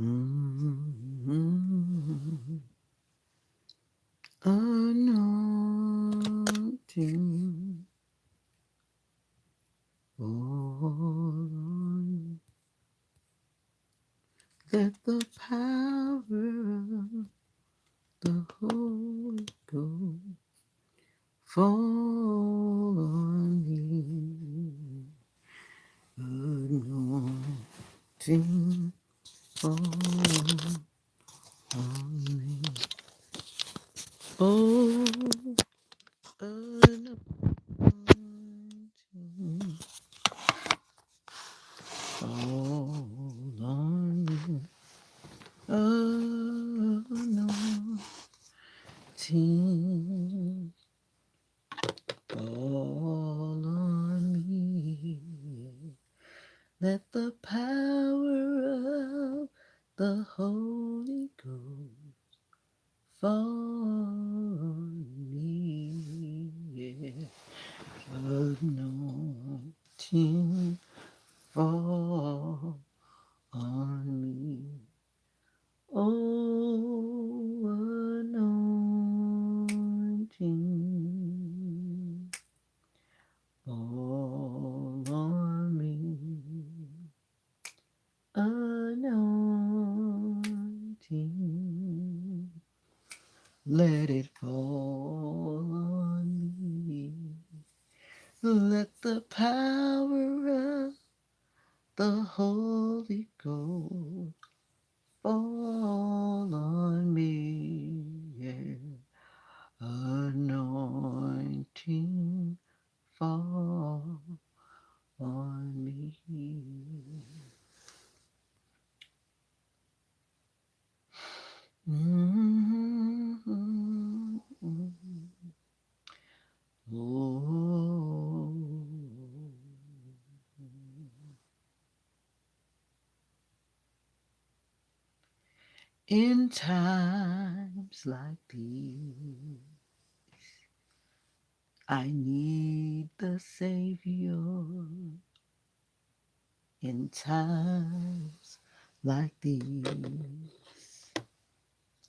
Mm-hmm. Anointing on. Let the power of the Holy Ghost fall on me. Anointing fall on me. Oh, anointing fall on me. Anointing fall on me. Let the power of the Holy Ghost fall on me. Yeah. Anointing fall on me. Oh, anointing fall on me. Anointing, let it fall on me. Let the power of the Holy Ghost fall on me. Yeah. Anointing fall on me. Mm-hmm. Oh, in times like these, I need the Savior. In times like these,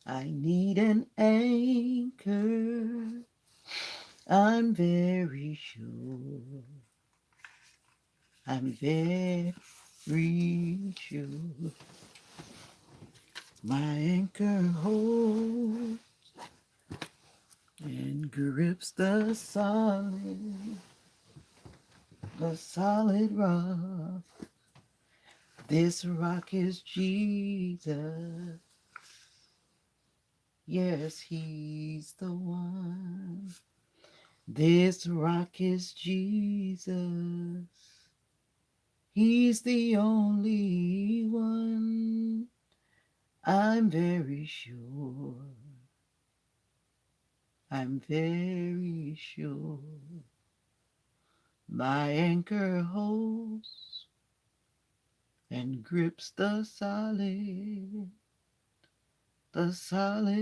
I need an anchor. I'm very sure. I'm very sure. My anchor holds and grips the solid rock. This rock is Jesus. Yes, he's the one. This rock is Jesus. He's the only one. I'm very sure. I'm very sure. My anchor holds and grips the solid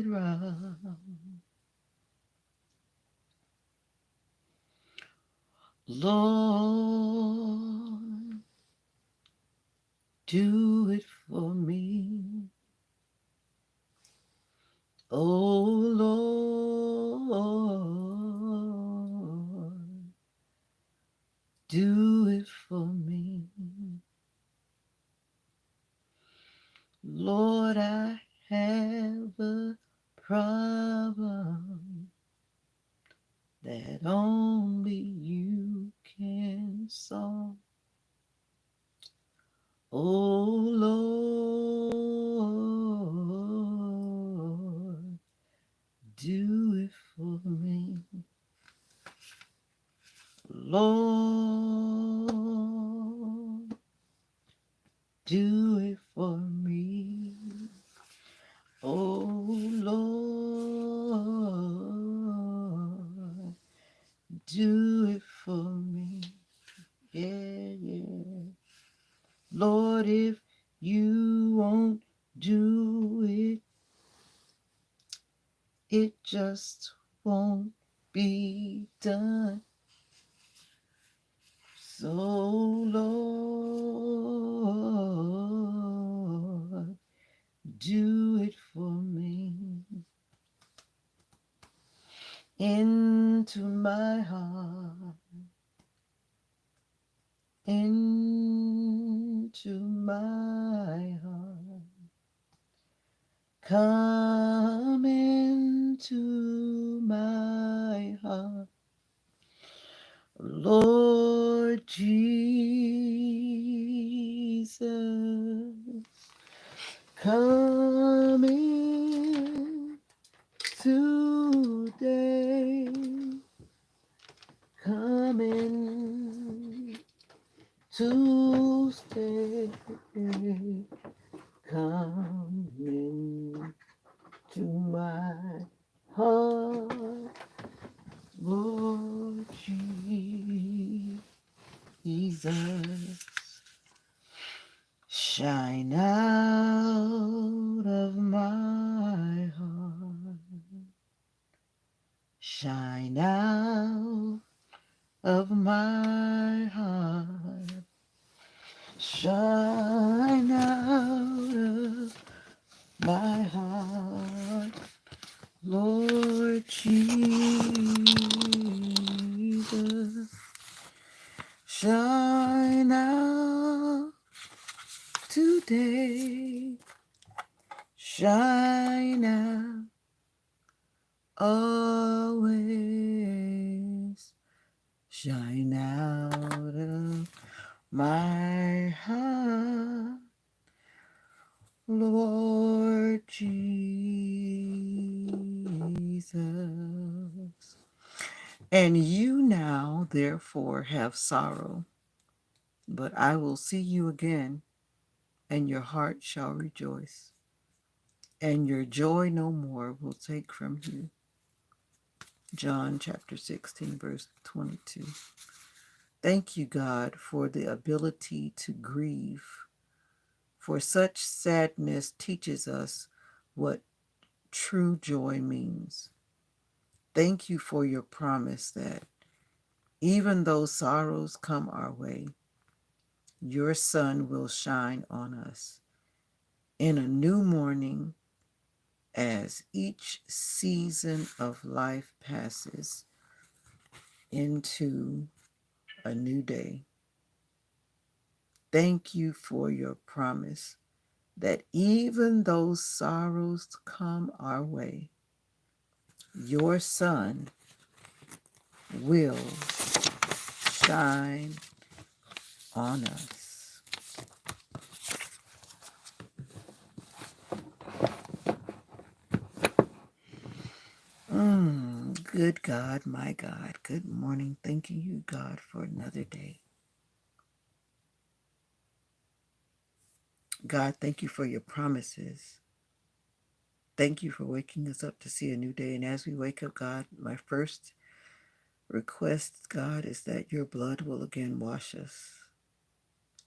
rock. Lord, do it for me. Oh Lord, do it for me. Lord, I have a problem that only you can solve. Oh Lord, do it for me. Lord, do it for me. Oh Lord, do it for me. Yeah, yeah. Lord, if you won't do it, it just won't be done. So, Lord, Do it for me. Into my heart, into my heart. Come into my heart, Lord Jesus. Come in today. Come in to stay. Come in to my heart, Lord Jesus. Shine out of my heart. Shine out of my heart. Shine out of my heart, Lord Jesus. Shine out today. Shine out always. Shine out of my heart, Lord Jesus. And you now, therefore, have sorrow, but I will see you again, and your heart shall rejoice, and your joy no more will take from you. John chapter 16, verse 22. Thank you, God, for the ability to grieve, for such sadness teaches us what true joy means. Thank you for your promise that even though sorrows come our way, your sun will shine on us in a new morning as each season of life passes into a new day. Thank you for your promise that even though sorrows come our way, your sun will shine on us. Good God, my God. Good morning. Thanking you, God, for another day. God, thank you for your promises. Thank you for waking us up to see a new day. And as we wake up, God, my first request, God, is that your blood will again wash us,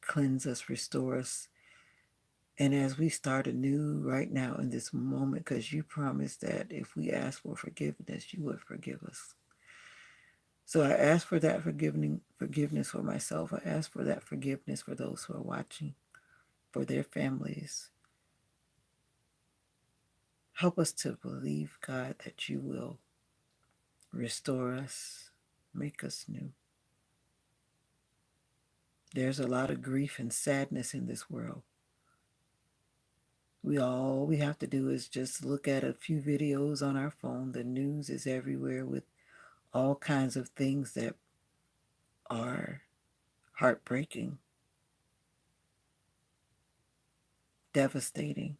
cleanse us, restore us. And as we start anew right now in this moment, because you promised that if we ask for forgiveness, you would forgive us. So I ask for that forgiveness for myself. I ask for that forgiveness for those who are watching, for their families. Help us to believe, God, that you will restore us, make us new. There's a lot of grief and sadness in this world. All we have to do is just look at a few videos on our phone. The news is everywhere with all kinds of things that are heartbreaking, devastating.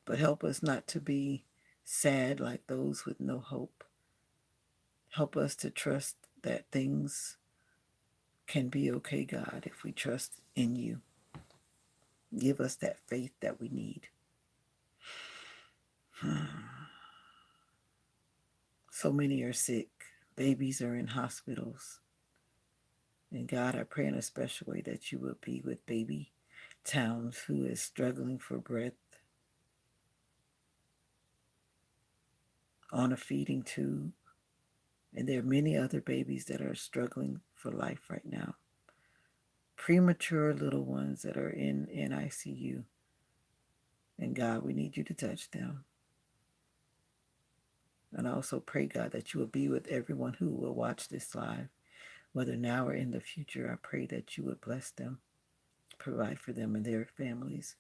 But help us not to be sad like those with no hope. Help us to trust that things can be okay, God, if we trust in you. Give us that faith that we need. So many are sick. Babies are in hospitals. And God, I pray in a special way that you will be with baby Towns, who is struggling for breath on a feeding tube. And there are many other babies that are struggling for life right now. premature little ones that are in NICU. And God, we need you to touch them. And I also pray, God, that you will be with everyone who will watch this live, whether now or in the future. I pray that you would bless them, provide for them and their families.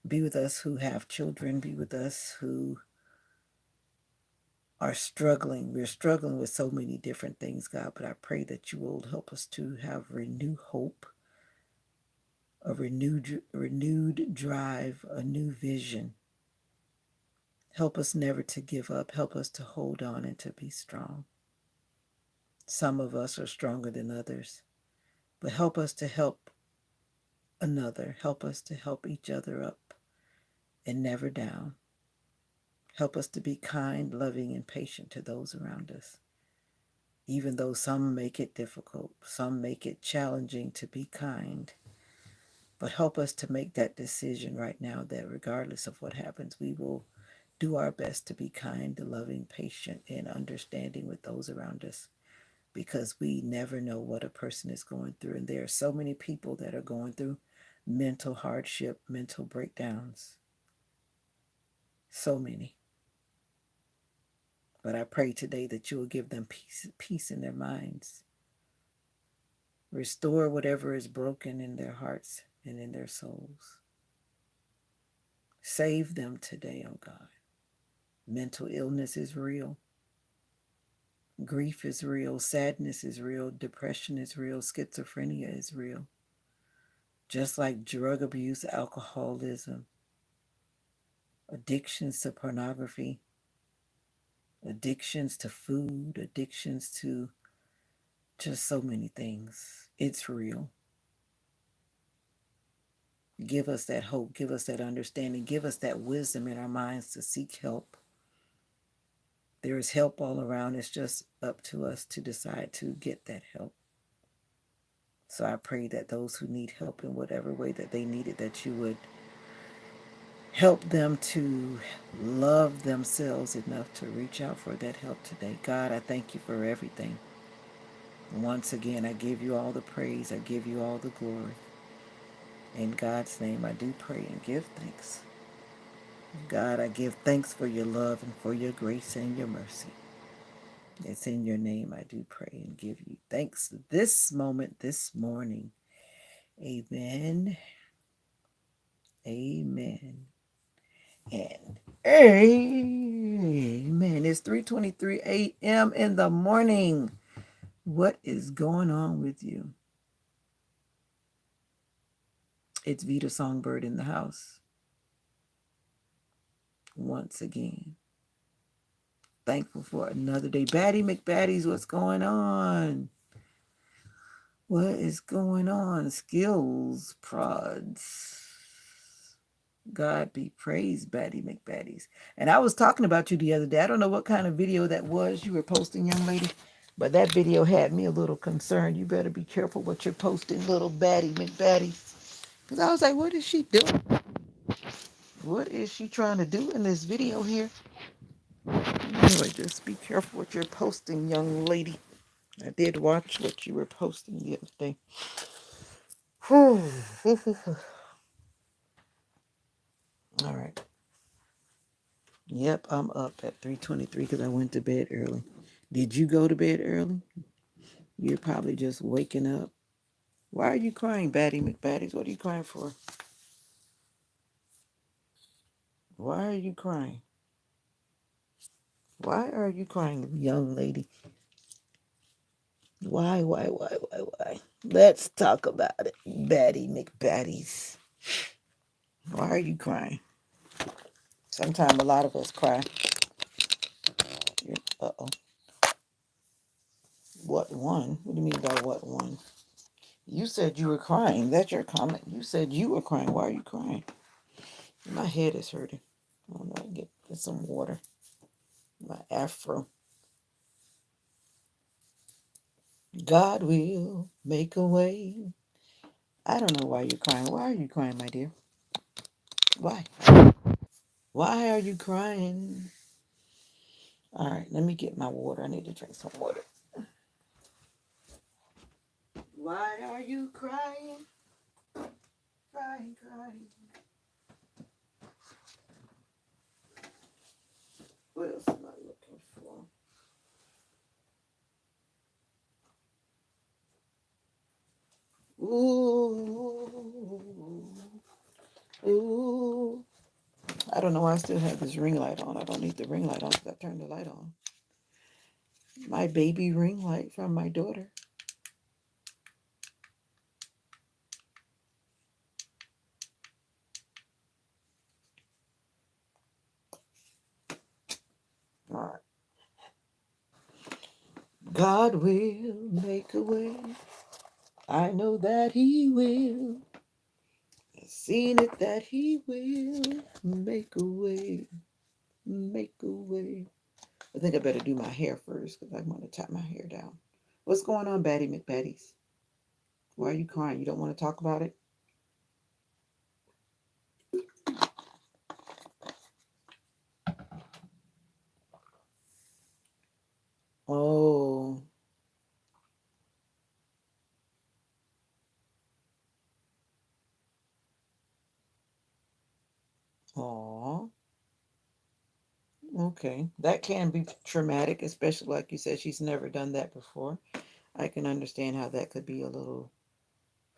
Be with us who have children. Be with us who are struggling. We're struggling with so many different things, God, but I pray that you will help us to have renewed hope, a renewed drive, a new vision. Help us never to give up. Help us to hold on and to be strong. Some of us are stronger than others, but help us to help another. Help us to help each other up and never down. Help us to be kind, loving, and patient to those around us. Even though some make it difficult, some make it challenging to be kind. But help us to make that decision right now that regardless of what happens, we will do our best to be kind, loving, patient, and understanding with those around us, because we never know what a person is going through. And there are so many people that are going through mental hardship, mental breakdowns. So many. But I pray today that you will give them peace in their minds. Restore whatever is broken in their hearts and in their souls. Save them today, oh God. Mental illness is real. Grief is real. Sadness is real. Depression is real. Schizophrenia is real. Just like drug abuse, alcoholism, addictions to pornography, addictions to food, addictions to just so many things. It's real. Give us that hope. Give us that understanding. Give us that wisdom in our minds to seek help. There is help all around. It's just up to us to decide to get that help. So I pray that those who need help in whatever way that they need it, that you would help them to love themselves enough to reach out for that help today. God, I thank you for everything. Once again, I give you all the praise. I give you all the glory. In God's name, I do pray and give thanks. God, I give thanks for your love and for your grace and your mercy. It's in your name I do pray and give you thanks this moment, this morning. Amen. Amen. And amen. It's 3:23 a.m. in the morning. What is going on with you? It's Veda-Song Bird in the house. Once again. Thankful for another day. Batty McBatties, what's going on? What is going on? Skills prods. God be praised, Batty McBatties. And I was talking about you the other day. I don't know what kind of video that was you were posting, young lady, but that video had me a little concerned. You better be careful what you're posting, little Batty McBatties. Because I was like, what is she doing? What is she trying to do in this video here? Anyway, just be careful what you're posting, young lady. I did watch what you were posting the other day. All right. Yep, I'm up at 3:23 because I went to bed early. Did you go to bed early? You're probably just waking up. Why are you crying, Batty McBatties? What are you crying for? Why are you crying? Why are you crying, young lady? Why? Let's talk about it, Batty McBatties. Why are you crying? Sometimes a lot of us cry. Uh-oh. What one? What do you mean by what one? You said you were crying. That's your comment. You said you were crying. Why are you crying? My head is hurting. I don't know. Get some water. My afro. God will make a way. I don't know why you're crying. Why are you crying, my dear? Why? Why are you crying? All right, let me get my water. I need to drink some water. Why are you crying? Crying, crying. What else am I looking for? Ooh, ooh. I don't know why I still have this ring light on. I don't need the ring light on because I turned the light on. My baby ring light from my daughter. All right. God will make a way. I know that He will. I've seen it that He will make a way. Make a way. I think I better do my hair first because I'm going to tie my hair down. What's going on, Batty McBatties? Why are you crying? You don't want to talk about it? Oh, aw. Okay. That can be traumatic, especially like you said, she's never done that before. I can understand how that could be a little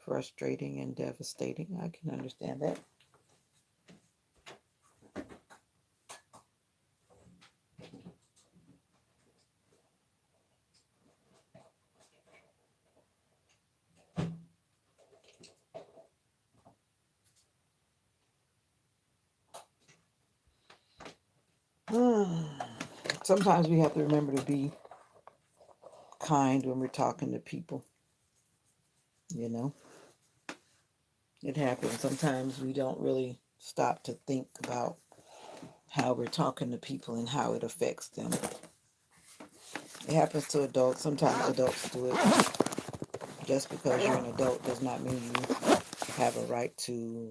frustrating and devastating. I can understand that. Sometimes we have to remember to be kind when we're talking to people, you know? It happens. Sometimes we don't really stop to think about how we're talking to people and how it affects them. It happens to adults. Sometimes adults do it. Just because you're an adult does not mean you have a right to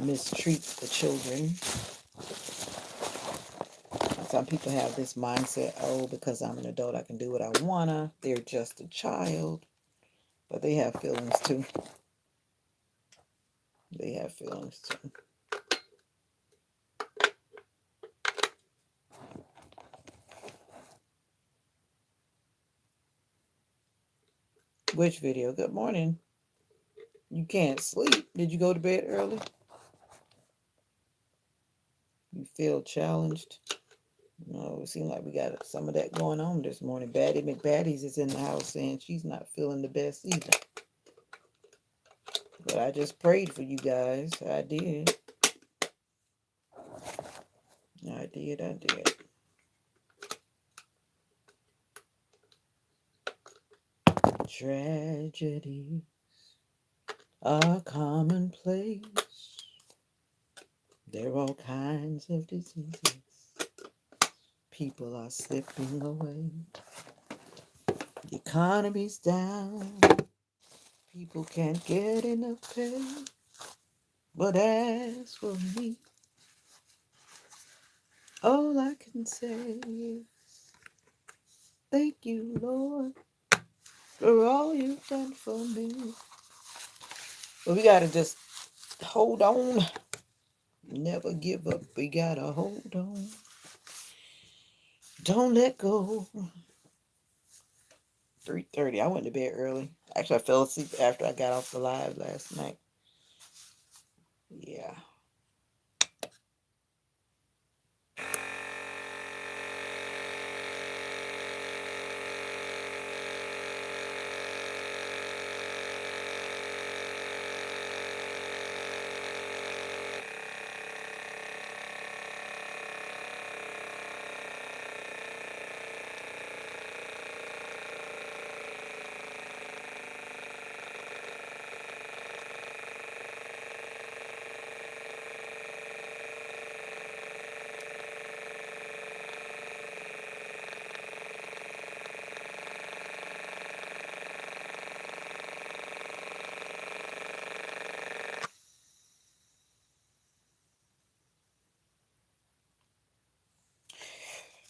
mistreat the children. Some people have this mindset, oh, because I'm an adult, I can do what I wanna. They're just a child. But they have feelings too. They have feelings too. Which video? Good morning. You can't sleep. Did you go to bed early? You feel challenged? No, it seems like we got some of that going on this morning. Batty McBatties is in the house saying she's not feeling the best either. But I just prayed for you guys. I did. I did. I did. Tragedies are commonplace. There are all kinds of diseases. People are slipping away. The economy's down. People can't get enough pay. But as for me, all I can say is thank you, Lord, for all you've done for me. But we gotta just hold on. Never give up. We gotta hold on. Don't let go. 3:30. I went to bed early. Actually, I fell asleep after I got off the live last night. Yeah.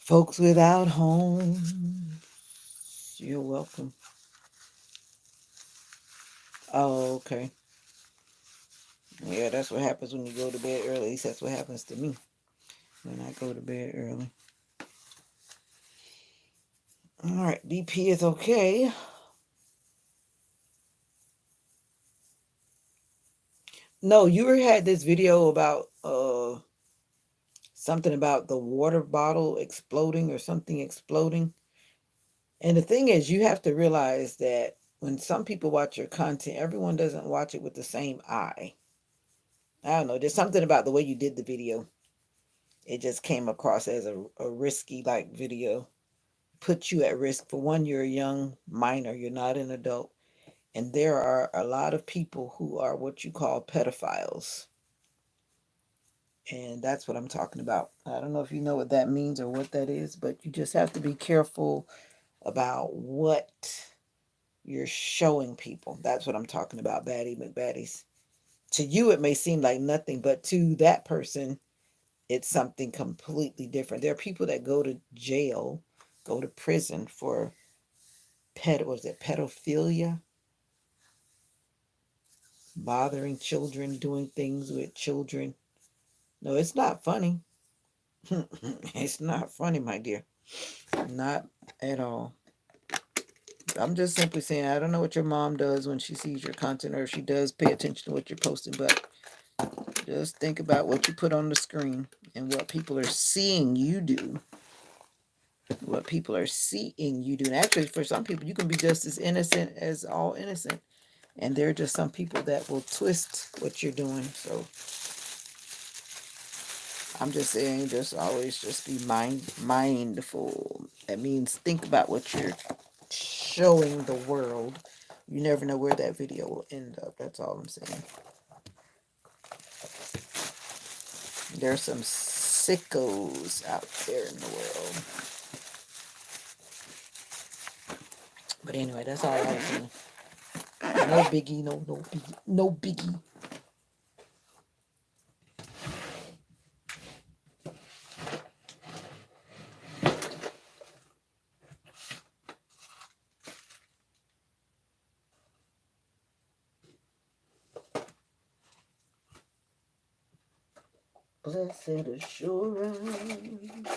Folks without homes, You're welcome. Oh, okay. Yeah, that's what happens when you go to bed early. At least that's what happens to me when I go to bed early. All right, DP is okay. No, you had this video about something about the water bottle exploding or something exploding. And the thing is, you have to realize that when some people watch your content, everyone doesn't watch it with the same eye. I don't know. There's something about the way you did the video. It just came across as a risky like video. Put you at risk. For one, you're a young minor, you're not an adult. And there are a lot of people who are what you call pedophiles. And that's what I'm talking about. I don't know if you know what that means or what that is, but you just have to be careful about what you're showing people. That's what I'm talking about, baddie McBaddies. To you, it may seem like nothing, but to that person, it's something completely different. There are people that go to jail, go to prison for pedophilia, bothering children, doing things with children. No, it's not funny. It's not funny, my dear. Not at all. I'm just simply saying, I don't know what your mom does when she sees your content or if she does pay attention to what you're posting, but just think about what you put on the screen and what people are seeing you do. What people are seeing you do. And actually, for some people, you can be just as innocent as all innocent. And there are just some people that will twist what you're doing. So I'm just saying, just always just be mindful. That means think about what you're showing the world. You never know where that video will end up. That's all I'm saying. There's some sickos out there in the world. But anyway, that's all I was saying. No biggie, no biggie, no biggie. Blessed assurance,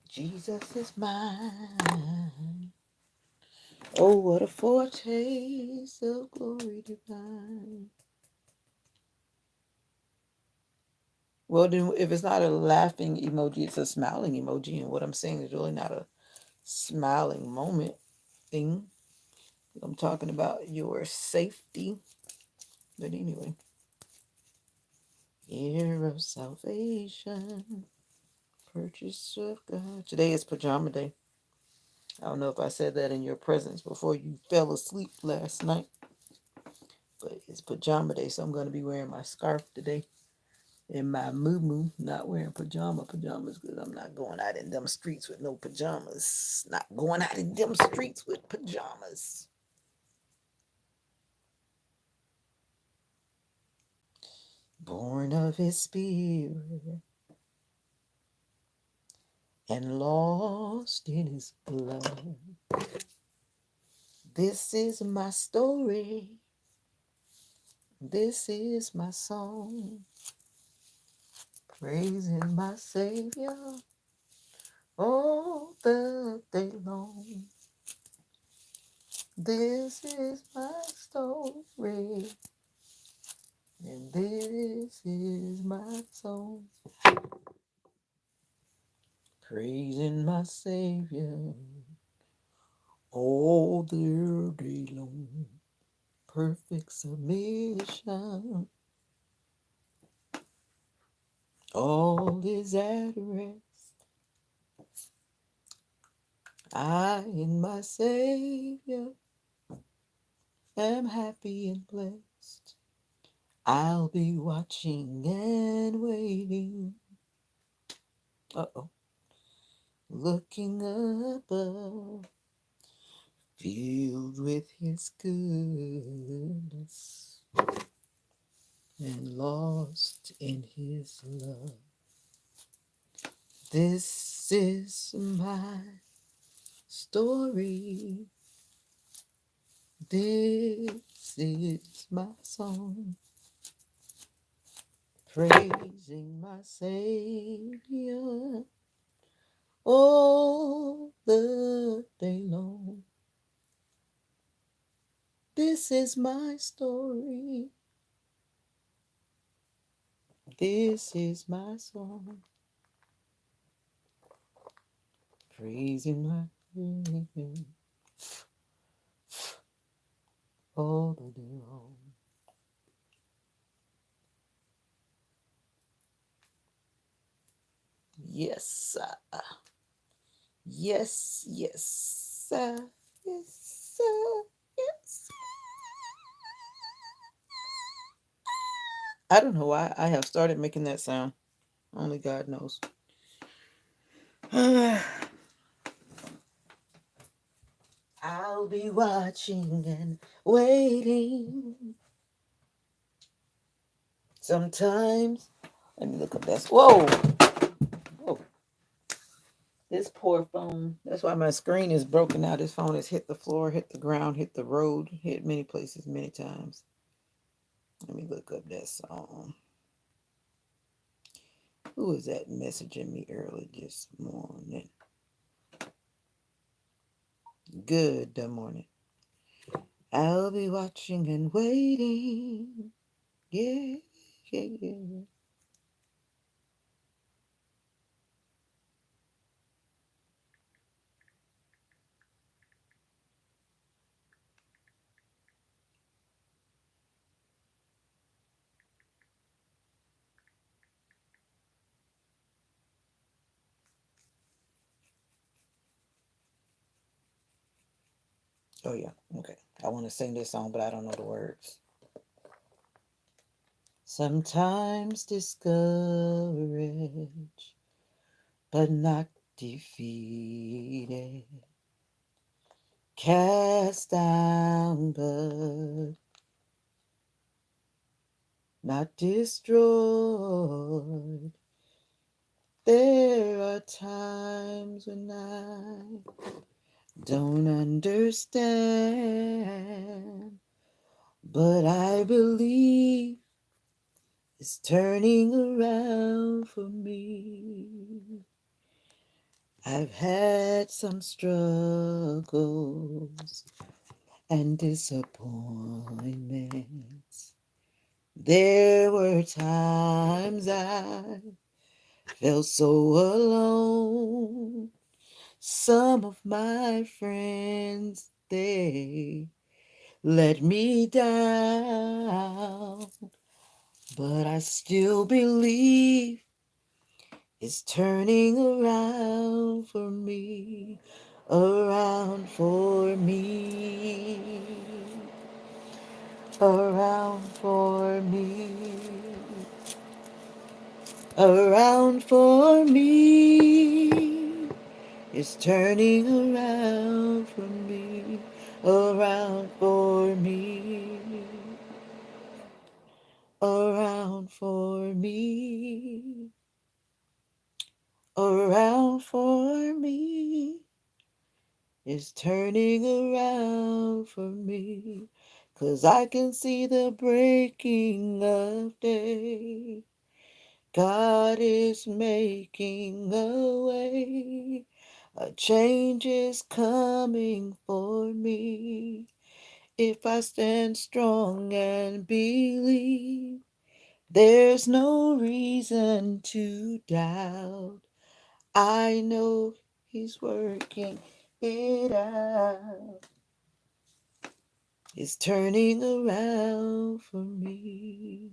Jesus is mine. Oh, what a foretaste of glory divine. Well, then, if it's not a laughing emoji, it's a smiling emoji. And what I'm saying is really not a smiling moment thing. I'm talking about your safety. But anyway, year of salvation, purchase of God. Today is pajama day. I don't know if I said that in your presence before you fell asleep last night, but it's pajama day, so I'm going to be wearing my scarf today and my moo not wearing pajamas because I'm not going out in them streets with no pajamas. Not going out in them streets with pajamas. Born of his spirit and lost in his blood. This is my story. This is my song. Praising my Savior all the day long. This is my story. And this is my song. Praising my Savior all the day long. Perfect submission. All is at rest. I in my Savior am happy and blessed. I'll be watching and waiting. Uh-oh. Looking above, filled with his goodness and lost in his love. This is my story. This is my song, praising my Savior all the day long. This is my story. This is my song, praising my Savior all the day long. Yes, yes, yes, yes, yes. I don't know why I have started making that sound. Only God knows. I'll be watching and waiting. Sometimes, let me look up this. Whoa, whoa. This poor phone. That's why my screen is broken out. This phone has hit the floor, hit the ground, hit the road, hit many places, many times. Let me look up that song. Who is that messaging me early this morning? Good morning. I'll be watching and waiting. Yeah, yeah, yeah. Oh, yeah. Okay. I want to sing this song, but I don't know the words. Sometimes discouraged, but not defeated. Cast down, but not destroyed. There are times when I don't understand, but I believe it's turning around for me. I've had some struggles and disappointments. There were times I felt so alone. Some of my friends, they let me down, but I still believe it's turning around for me, around for me, around for me, around for me. It's turning around for me, around for me, around for me, around for me. It's turning around for me, 'cause I can see the breaking of day. God is making a way. A change is coming for me. If I stand strong and believe, there's no reason to doubt. I know He's working it out. It's turning around for me.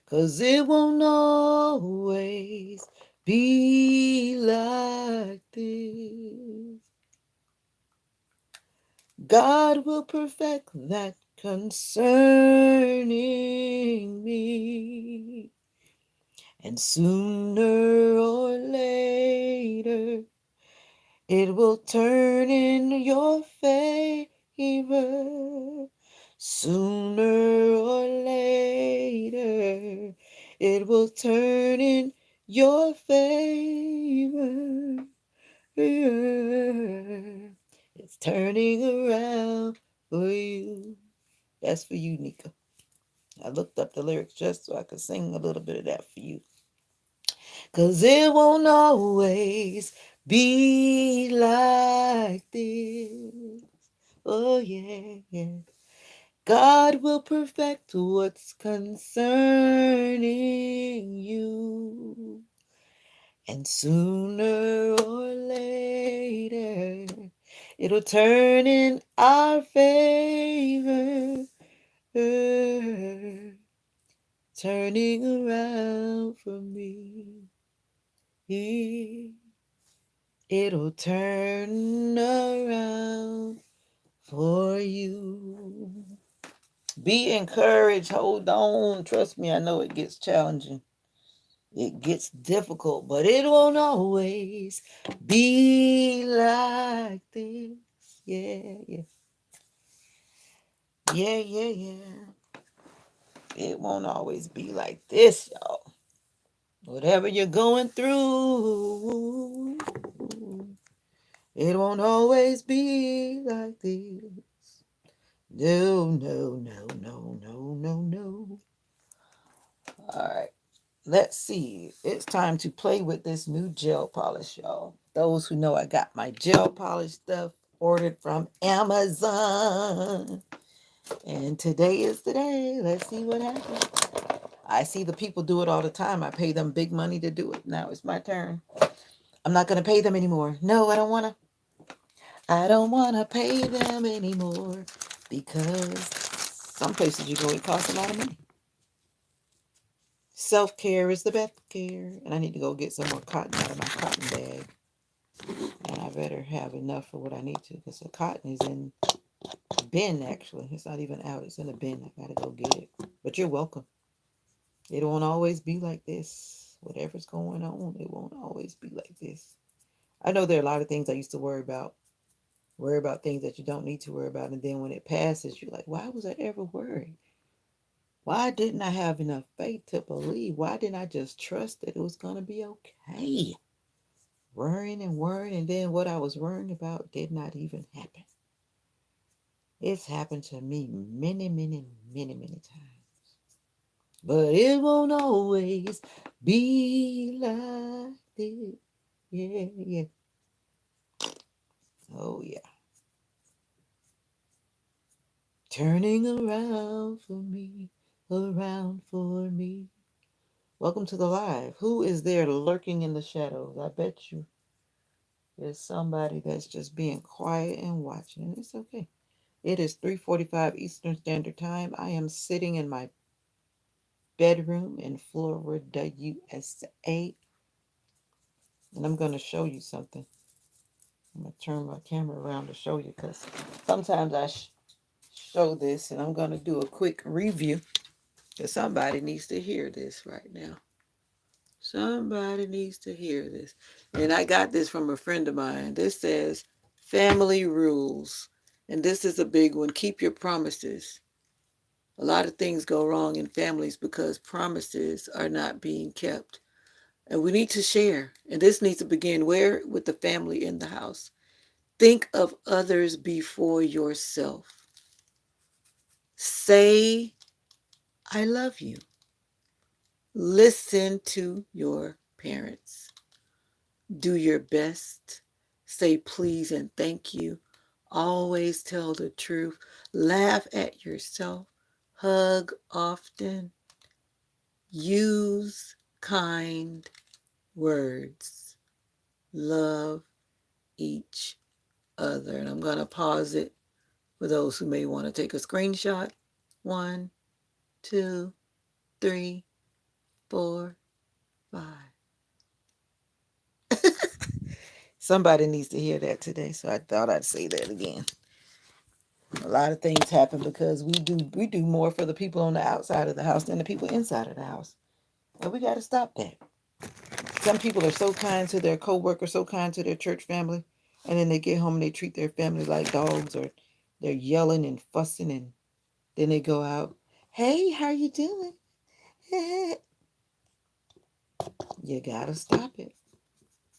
'Cause it won't always be like this. God will perfect that concerning me. And sooner or later, it will turn in your favor. Sooner or later, it will turn in your favor. turning around for you. That's for you, Nika. I looked up the lyrics just so I could sing a little bit of that for you. 'Cause it won't always be like this. Oh, yeah, yeah. God will perfect what's concerning you. And sooner or later, it'll turn in our favor. Turning around for me. It'll turn around for you. Be encouraged. Hold on. Trust me, I know it gets challenging. It gets difficult, but it won't always be like this. Yeah, yeah. Yeah, yeah, yeah. It won't always be like this, y'all. Whatever you're going through, it won't always be like this. No, no, no, no, no, no, no. All right. Let's see. It's time to play with this new gel polish, y'all. Those who know I got my gel polish stuff ordered from Amazon. And today is the day. Let's see what happens. I see the people do it all the time. I pay them big money to do it. Now it's my turn. I'm not going to pay them anymore. No, I don't want to. I don't want to pay them anymore because some places you go, it costs a lot of money. Self-care is the best care. And I need to go get some more cotton out of my cotton bag. And I better have enough for what I need to because the cotton is in a bin, actually. It's not even out. It's in a bin. I got to go get it. But you're welcome. It won't always be like this. Whatever's going on, it won't always be like this. I know there are a lot of things I used to worry about. Worry about things that you don't need to worry about. And then when it passes, you're like, why was I ever worried? Why didn't I have enough faith to believe? Why didn't I just trust that it was going to be okay? Worrying and worrying, and then what I was worrying about did not even happen. It's happened to me many, many, many, many times. But it won't always be like this. Yeah, yeah. Oh, yeah. Turning around for me, around for me. Welcome to the live. Who is there lurking in the shadows? I bet you there's somebody that's just being quiet and watching, and it's okay. It is 3:45 Eastern Standard Time. I am sitting in my bedroom in Florida, USA, and I'm going to show you something. I'm going to turn my camera around to show you because sometimes I show this, and I'm going to do a quick review because somebody needs to hear this right now. Somebody needs to hear this. And I got this from a friend of mine. This says family rules. And this is a big one. Keep your promises. A lot of things go wrong in families because promises are not being kept. And we need to share. And this needs to begin where? With the family in the house. Think of others before yourself. Say, I love you. Listen to your parents. Do your best. Say please and thank you. Always tell the truth. Laugh at yourself. Hug often. Use kind words. Love each other. And I'm going to pause it for those who may want to take a screenshot. 1, 2, 3, 4, 5. Somebody needs to hear that today, so I thought I'd say that again. A lot of things happen because we do more for the people on the outside of the house than the people inside of the house. And we got to stop that. Some people are so kind to their coworkers, so kind to their church family, and then they get home and they treat their family like dogs, or they're yelling and fussing, and then they go out, hey, how you doing? You got to stop it.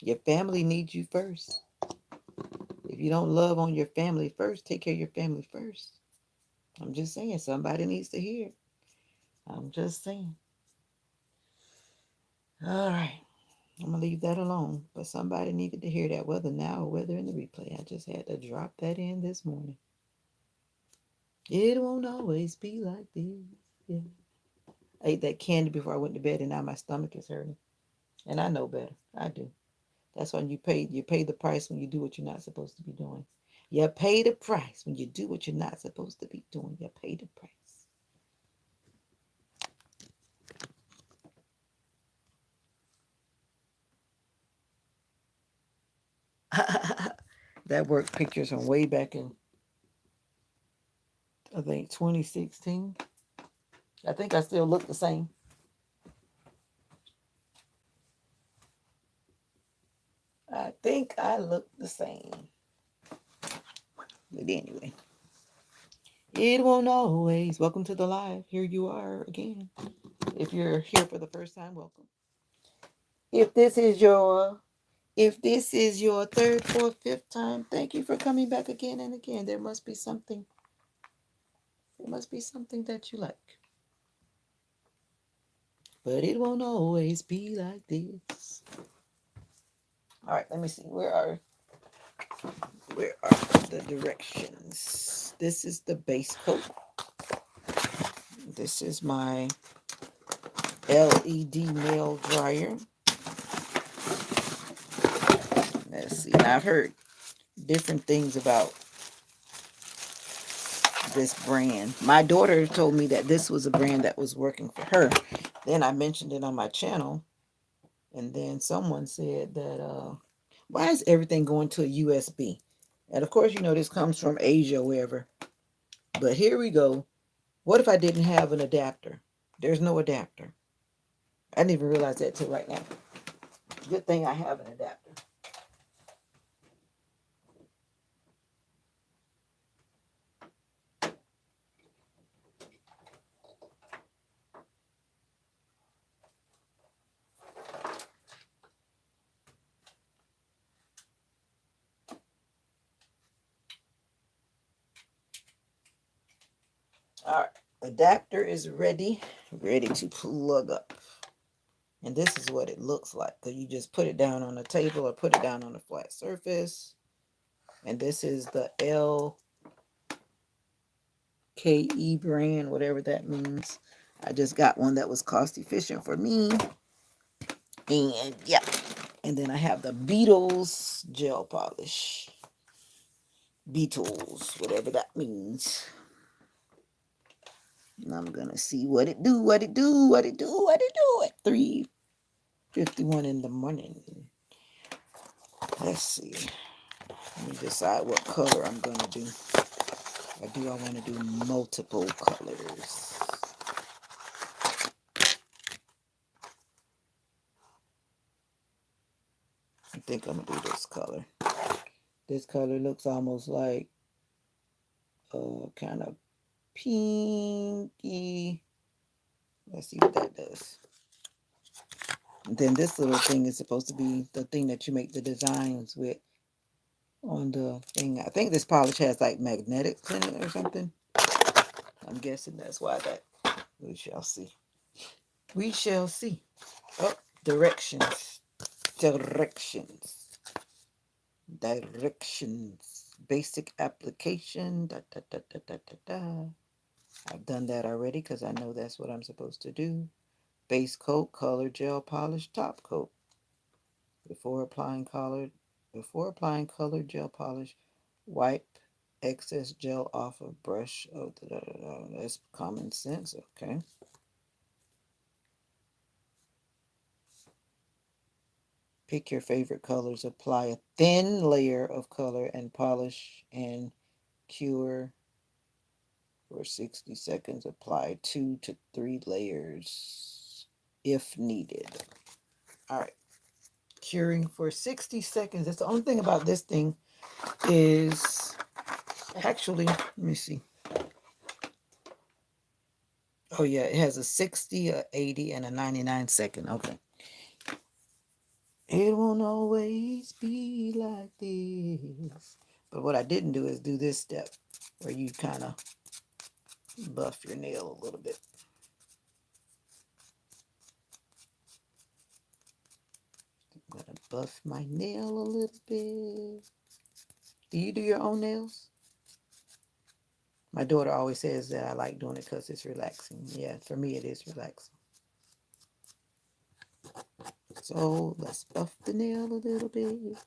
Your family needs you first. If you don't love on your family first, take care of your family first. I'm just saying, somebody needs to hear it. I'm just saying. All right. I'm going to leave that alone. But somebody needed to hear that, whether now or whether in the replay. I just had to drop that in this morning. It won't always be like this. Yeah. I ate that candy before I went to bed, and now my stomach is hurting. And I know better. I do. That's when you pay the price when you do what you're not supposed to be doing. You pay the price when you do what you're not supposed to be doing. You pay the price. That work pictures from way back in, I think, 2016. I think I still look the same. I think I look the same. But anyway, it won't always. Welcome to the live. Here you are again. If you're here for the first time, welcome. If this is your third, fourth, fifth time, thank you for coming back again and again. There must be something. There must be something that you like. But it won't always be like this. All right, let me see. Where are the directions? This is the base coat. This is my LED nail dryer. Let's see. Now, I've heard different things about this brand. My daughter told me that this was a brand that was working for her. Then I mentioned it on my channel, and then someone said that why is everything going to a USB? And of course, this comes from Asia or wherever. But here we go. What if I didn't have an adapter? There's no adapter. I didn't even realize that till right now. Good thing I have an adapter. All right, adapter is ready to plug up. And this is what it looks like. So you just put it down on the table or put it down on a flat surface. And this is the LKE brand, whatever that means. I just got one that was cost efficient for me. And yeah. And then I have the Beatles gel polish. Beatles, whatever that means. And I'm gonna see what it do at 3:51 in the morning. Let's see. Let me decide what color I'm gonna do. Or do I want to do multiple colors? I think I'm gonna do this color. This color looks almost like kind of pinky. Let's see what that does. And then this little thing is supposed to be the thing that you make the designs with on the thing. I think this polish has like magnetics in it or something. I'm guessing that's why that. We shall see. We shall see. Oh, directions. Directions. Directions. Basic application. Da, da, da, da, da, da, da. I've done that already because I know that's what I'm supposed to do. Base coat, color gel polish, top coat. Before applying colored gel polish, wipe excess gel off a brush. Oh, da, da, da, da. That's common sense. Okay. Pick your favorite colors. Apply a thin layer of color and polish and cure for 60 seconds. Apply 2 to 3 layers if needed. All right. Curing for 60 seconds. That's the only thing about this thing is actually, let me see. Oh, yeah. It has a 60, a 80, and a 99 second. Okay. It won't always be like this. But what I didn't do is do this step where you kind of buff your nail a little bit. I'm going to buff my nail a little bit. Do you do your own nails? My daughter always says that I like doing it because it's relaxing. Yeah, for me it is relaxing. So let's buff the nail a little bit.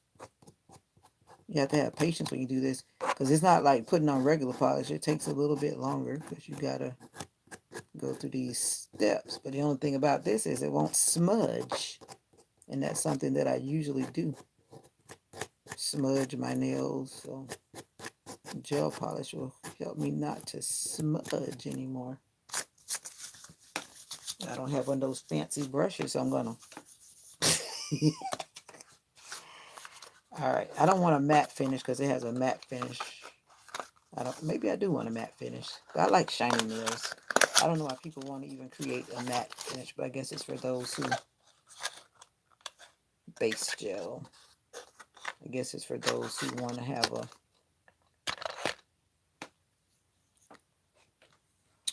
You have to have patience when you do this because it's not like putting on regular polish. It takes a little bit longer because you got to go through these steps. But the only thing about this is it won't smudge. And that's something that I usually do. Smudge my nails. So gel polish will help me not to smudge anymore. I don't have one of those fancy brushes, so I'm going to... All right. I don't want a matte finish because it has a matte finish. Maybe I do want a matte finish. But I like shiny nails. I don't know why people want to even create a matte finish, but I guess it's for those who base gel. I guess it's for those who want to have a...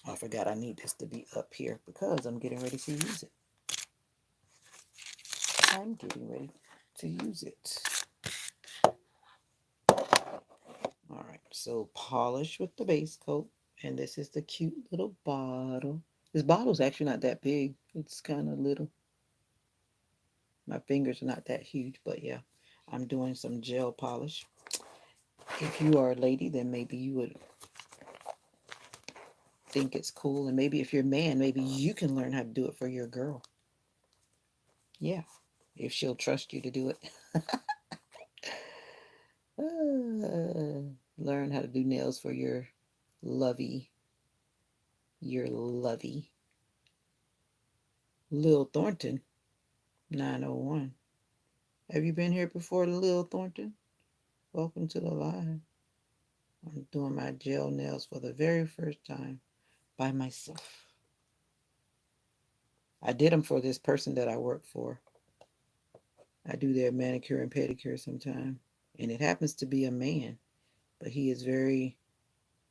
I forgot I need this to be up here because I'm getting ready to use it. I'm getting ready to use it. All right, so polish with the base coat. And this is the cute little bottle. This bottle's actually not that big. It's kind of little. My fingers are not that huge, but yeah, I'm doing some gel polish. If you are a lady, then maybe you would think it's cool. And maybe if you're a man, maybe you can learn how to do it for your girl. Yeah, if she'll trust you to do it. Learn how to do nails for lovey, your lovey. Lil Thornton, 901. Have you been here before, Lil Thornton? Welcome to the live. I'm doing my gel nails for the very first time by myself. I did them for this person that I work for. I do their manicure and pedicure sometime. And it happens to be a man, but he is very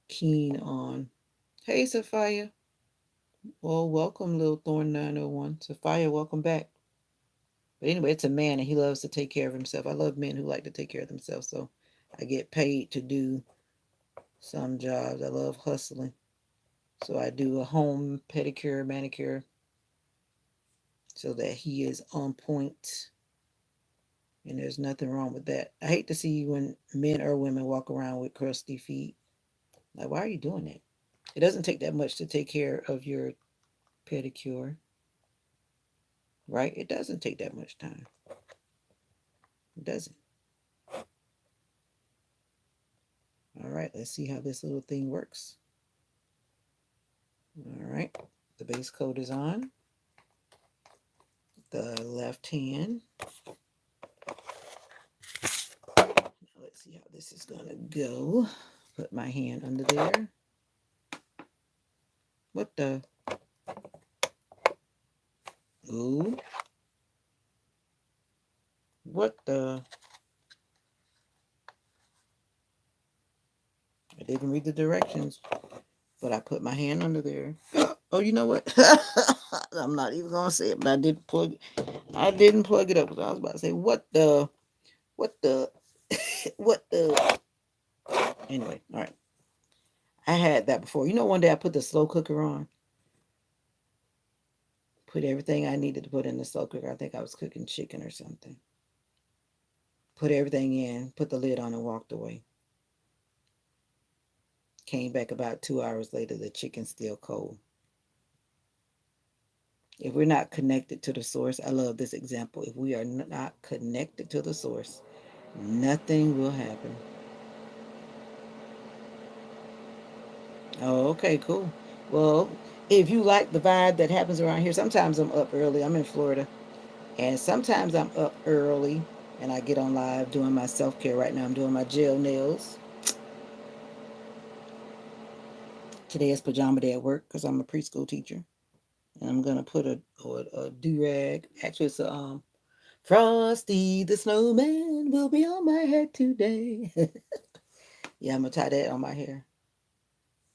keen on... Hey, Sophia. Well, welcome, Lil Thorn 901. Sophia, welcome back. But anyway, it's a man and he loves to take care of himself. I love men who like to take care of themselves, so I get paid to do some jobs. I love hustling. So I do a home pedicure, manicure, so that he is on point. And there's nothing wrong with that. I hate to see when men or women walk around with crusty feet. Like, why are you doing that? It doesn't take that much to take care of your pedicure, right? It doesn't take that much time. It doesn't. All right, let's see how this little thing works. All right, the base coat is on. The left hand. Let's see how this is going to go. Put my hand under there. What the? Ooh. What the? I didn't read the directions, but I put my hand under there. Oh, you know what? I'm not even going to say it, but I didn't plug it up. I was about to say, what the? What the? What the? Anyway, all right. I had that before. You know, one day I put the slow cooker on. Put everything I needed to put in the slow cooker. I think I was cooking chicken or something. Put everything in, put the lid on, and walked away. Came back about 2 hours later, the chicken's still cold. If we're not connected to the source, I love this example. If we are not connected to the source, nothing will happen. Oh, okay, cool. Well, if you like the vibe that happens around here, sometimes I'm up early. I'm in Florida. And sometimes I'm up early and I get on live doing my self-care. Right now I'm doing my gel nails. Today is pajama day at work because I'm a preschool teacher. And I'm going to put a do-rag. Actually, it's a Frosty the Snowman will be on my head today. Yeah, I'm gonna tie that on my hair.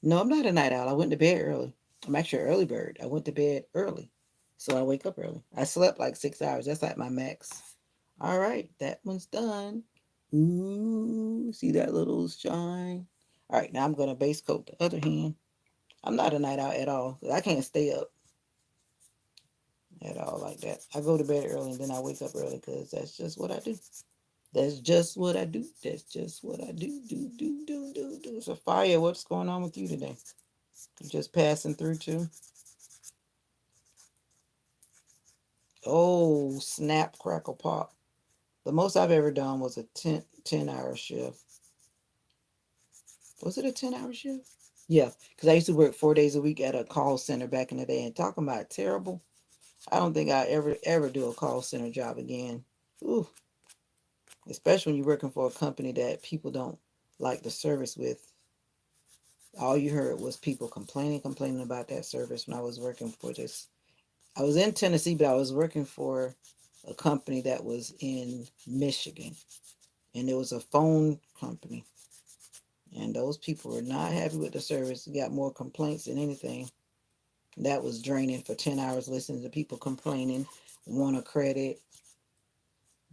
No, I'm not a night owl. I went to bed early. I'm actually an early bird. I went to bed early, so I wake up early. I slept like 6 hours. That's like my max. All right, that one's done. Ooh, see that little shine? All right, now I'm gonna base coat the other hand. I'm not a night owl at all. I can't stay up at all like that. I go to bed early and then I wake up early because that's just what I do. That's just what I do. That's just what I do. Do. So, Fire, what's going on with you today? You just passing through too? Oh, snap, crackle, pop. The most I've ever done was a 10 hour shift. Was it a 10-hour shift? Yeah, because I used to work 4 days a week at a call center back in the day. And talking about terrible, I don't think I ever do a call center job again. Ooh, especially when you're working for a company that people don't like the service with. All you heard was people complaining about that service when I was working for this. I was in Tennessee, but I was working for a company that was in Michigan. And it was a phone company. And those people were not happy with the service. Got more complaints than anything. That was draining for 10 hours listening to people complaining, want a credit,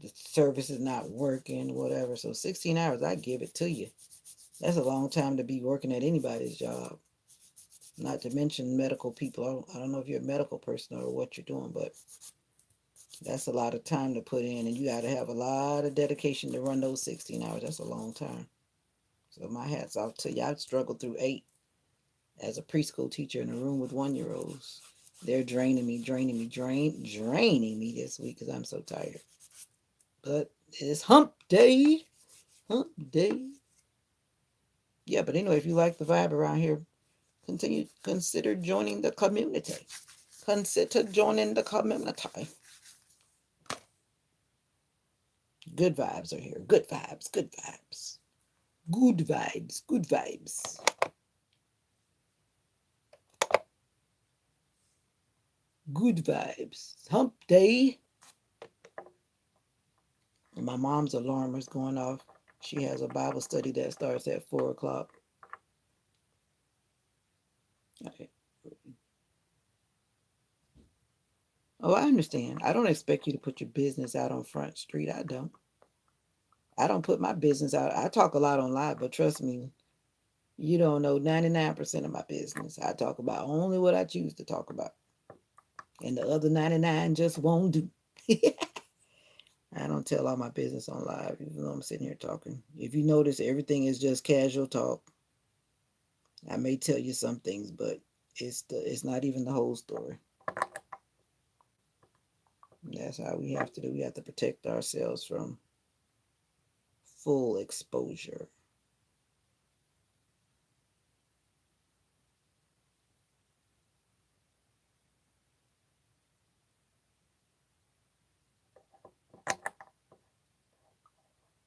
the service is not working, whatever. So 16 hours, I give it to you. That's a long time to be working at anybody's job. Not to mention medical people. I don't know if you're a medical person or what you're doing, but that's a lot of time to put in, and you got to have a lot of dedication to run those 16 hours. That's a long time. So my hat's off to you. I've struggled through 8 as a preschool teacher in a room with 1-year-olds. They're draining me this week because I'm so tired. But it's hump day. Hump day. Yeah, but anyway, if you like the vibe around here, consider joining the community. Consider joining the community. Good vibes are here. Good vibes. Good vibes. Good vibes. Good vibes. Good vibes. Hump day. My mom's alarm is going off. She has a Bible study that starts at 4 o'clock. Okay. Oh, I understand. I don't expect you to put your business out on Front Street. I don't. I don't put my business out. I talk a lot on live, but trust me, you don't know 99% of my business. I talk about only what I choose to talk about. And the other 99 just won't do. I don't tell all my business on live, even though I'm sitting here talking. If you notice, everything is just casual talk. I may tell you some things, but it's not even the whole story. That's how we have to do. We have to protect ourselves from full exposure.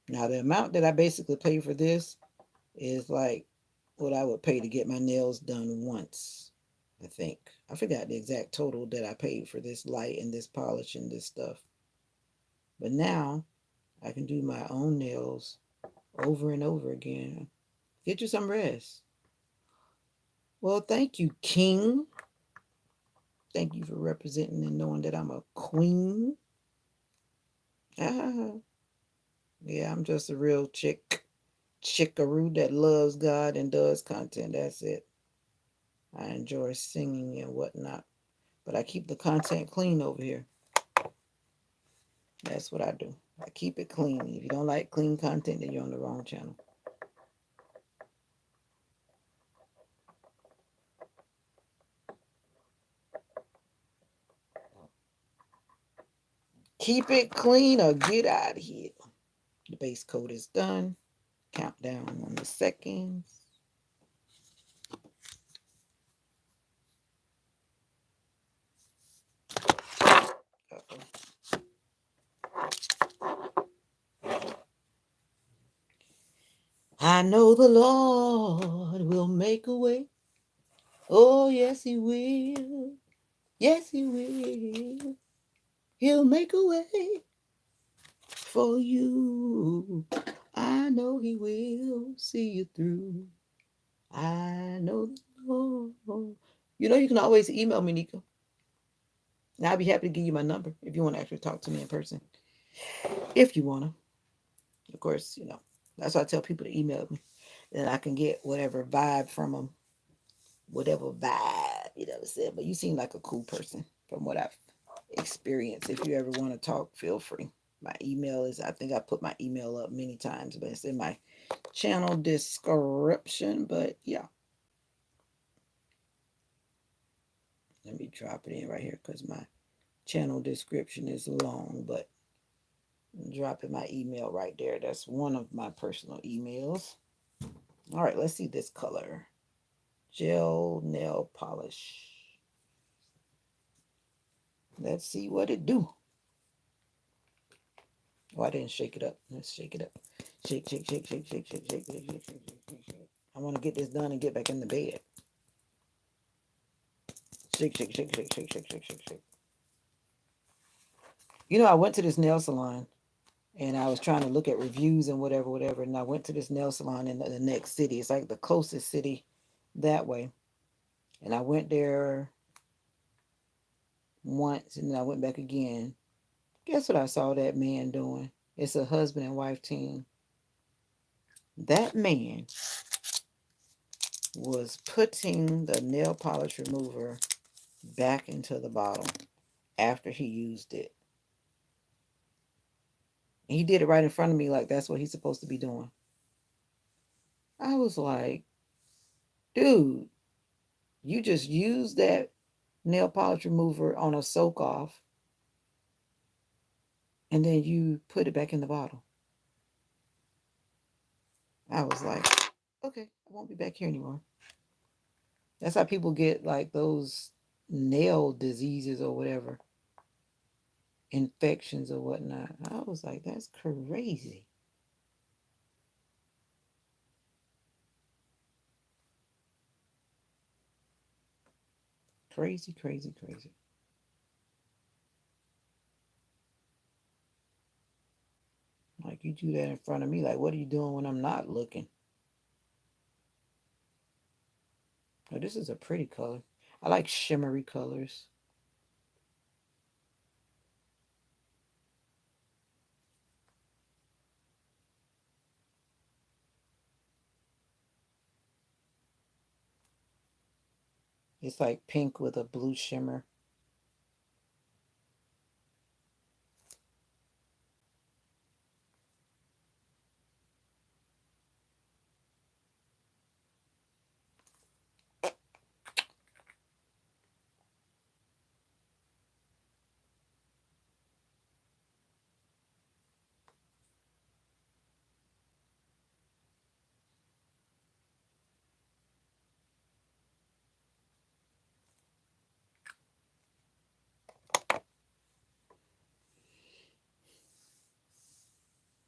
Now, the amount that I basically pay for this is like what I would pay to get my nails done once, I think. I forgot the exact total that I paid for this light and this polish and this stuff. But now I can do my own nails over and over again. Get you some rest. Well, thank you, King. Thank you for representing and knowing that I'm a queen. Ah, yeah, I'm just a real chickaroo that loves God and does content. That's it. I enjoy singing and whatnot, but I keep the content clean over here. That's what I do. I keep it clean. If you don't like clean content, then you're on the wrong channel. Keep it clean or get out of here. The base coat is done. Countdown on the seconds. Uh-oh. I know the Lord will make a way. Oh, yes, He will. Yes, He will. He'll make a way for you. I know he will see you through. I know the Lord. You know, you can always email me, Nika. And I'd be happy to give you my number if you want to actually talk to me in person. If you want to. Of course, you know, that's why I tell people to email me. And I can get whatever vibe from them. Whatever vibe, you know what I'm saying? But you seem like a cool person from what I've experienced. If you ever want to talk, feel free. My email is, I think I put my email up many times, but it's in my channel description. But yeah, let me drop it in right here because my channel description is long, but I'm dropping my email right there. That's one of my personal emails. All right, let's see this color. Gel nail polish. Let's see what it do. Oh, I didn't shake it up. Let's shake it up. Shake, shake, shake, shake, shake, shake, shake, shake, shake, shake, shake, shake, shake. I want to get this done and get back in the bed. Shake, shake, shake, shake, shake, shake, shake, shake, shake. You know, I went to this nail salon and I was trying to look at reviews and whatever, whatever. And I went to this nail salon in the next city. It's like the closest city that way. And I went there once and then I went back again. Guess what I saw that man doing? It's a husband and wife team. That man was putting the nail polish remover back into the bottle after he used it. And he did it right in front of me like that's what he's supposed to be doing. I was like, dude, you just used that nail polish remover on a soak off and then you put it back in the bottle. I was like, okay, I won't be back here anymore. That's how people get like those nail diseases or whatever, infections or whatnot. I was like, that's crazy. Crazy, crazy, crazy. Like you do that in front of me. Like, what are you doing when I'm not looking? Oh, this is a pretty color. I like shimmery colors. It's like pink with a blue shimmer.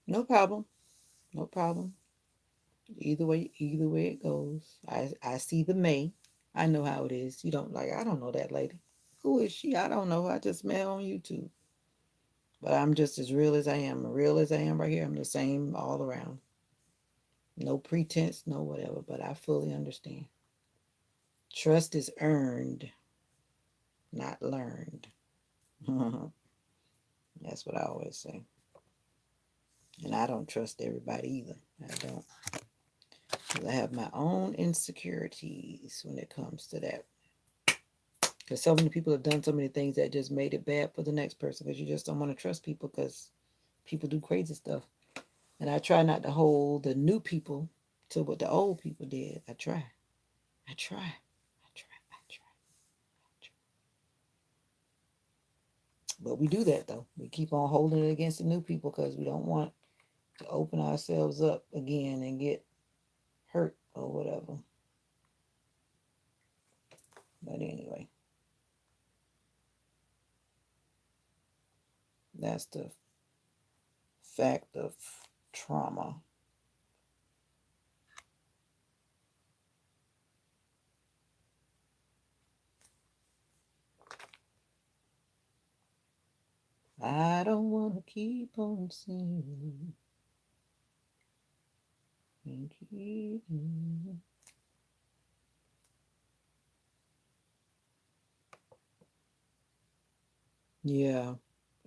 No problem. No problem. Either way it goes. I see the May. I know how it is. You don't like I don't know that lady. Who is she? I don't know. I just met her on YouTube. But I'm just as real as I am. Real as I am right here. I'm the same all around. No pretense, no whatever. But I fully understand. Trust is earned, not learned. That's what I always say. And I don't trust everybody either. I don't. Because I have my own insecurities when it comes to that. Because so many people have done so many things that just made it bad for the next person because you just don't want to trust people because people do crazy stuff. And I try not to hold the new people to what the old people did. I try. I try. I try. I try. I try. But we do that though. We keep on holding it against the new people because we don't want to open ourselves up again and get hurt or whatever. But anyway, that's the fact of trauma. I don't want to keep on singing. Pinky. Yeah,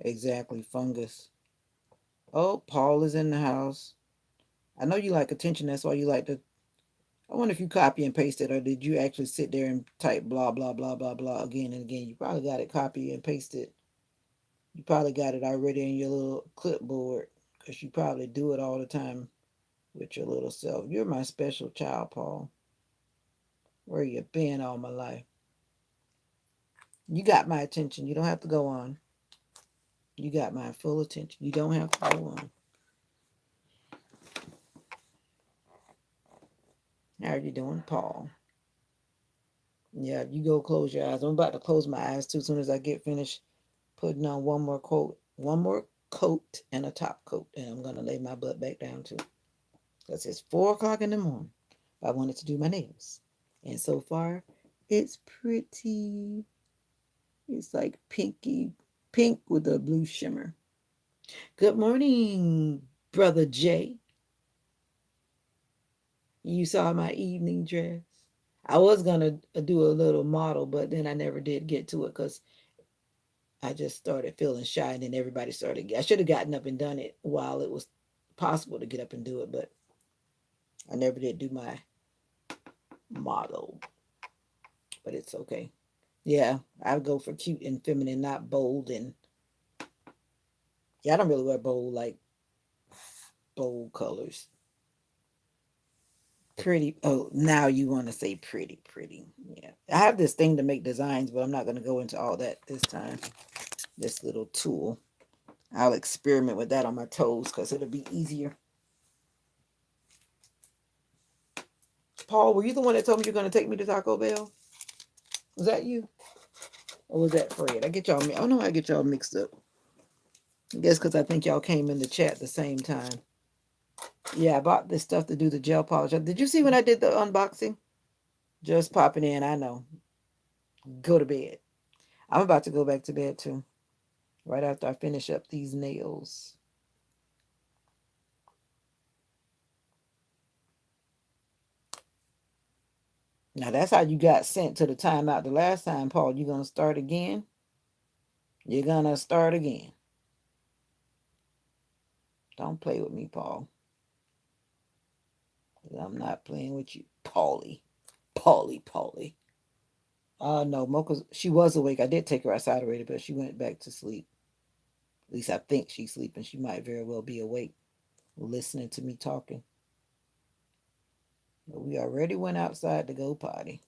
exactly. Fungus. Oh, Paul is in the house. I know you like attention. That's why you like to. I wonder if you copy and paste it, or did you actually sit there and type blah blah blah blah blah again and again? You probably got it copy and pasted. You probably got it already in your little clipboard because you probably do it all the time with your little self. You're my special child, Paul. Where you been all my life? You got my attention. You don't have to go on. You got my full attention. You don't have to go on. How are you doing, Paul? Yeah, you go close your eyes. I'm about to close my eyes too. As soon as I get finished putting on one more coat and a top coat, and I'm gonna lay my butt back down too. Because it's 4 o'clock in the morning. I wanted to do my nails, and so far, it's pretty. It's like pinky pink with a blue shimmer. Good morning, brother Jay. You saw my evening dress. I was gonna do a little model, but then I never did get to it because I just started feeling shy, and then everybody started. I should have gotten up and done it while it was possible to get up and do it, but I never did do my model. But it's okay. Yeah, I go for cute and feminine, not bold. And yeah, I don't really wear bold colors. Pretty. Oh, now you want to say pretty, pretty. Yeah, I have this thing to make designs, but I'm not going to go into all that this time. This little tool. I'll experiment with that on my toes because it'll be easier. Paul, were you the one that told me you're going to take me to Taco Bell? Was that you? Or was that Fred? I don't know why I get y'all mixed up. I guess because I think y'all came in the chat at the same time. Yeah, I bought this stuff to do the gel polish. Did you see when I did the unboxing? Just popping in, I know. Go to bed. I'm about to go back to bed too. Right after I finish up these nails. Now that's how you got sent to the timeout the last time, Paul. You gonna start again? You're gonna start again. Don't play with me, Paul. I'm not playing with you, Paulie. Paulie. No, Mocha. She was awake. I did take her outside already, but she went back to sleep. At least I think she's sleeping. She might very well be awake, listening to me talking. But we already went outside to go potty.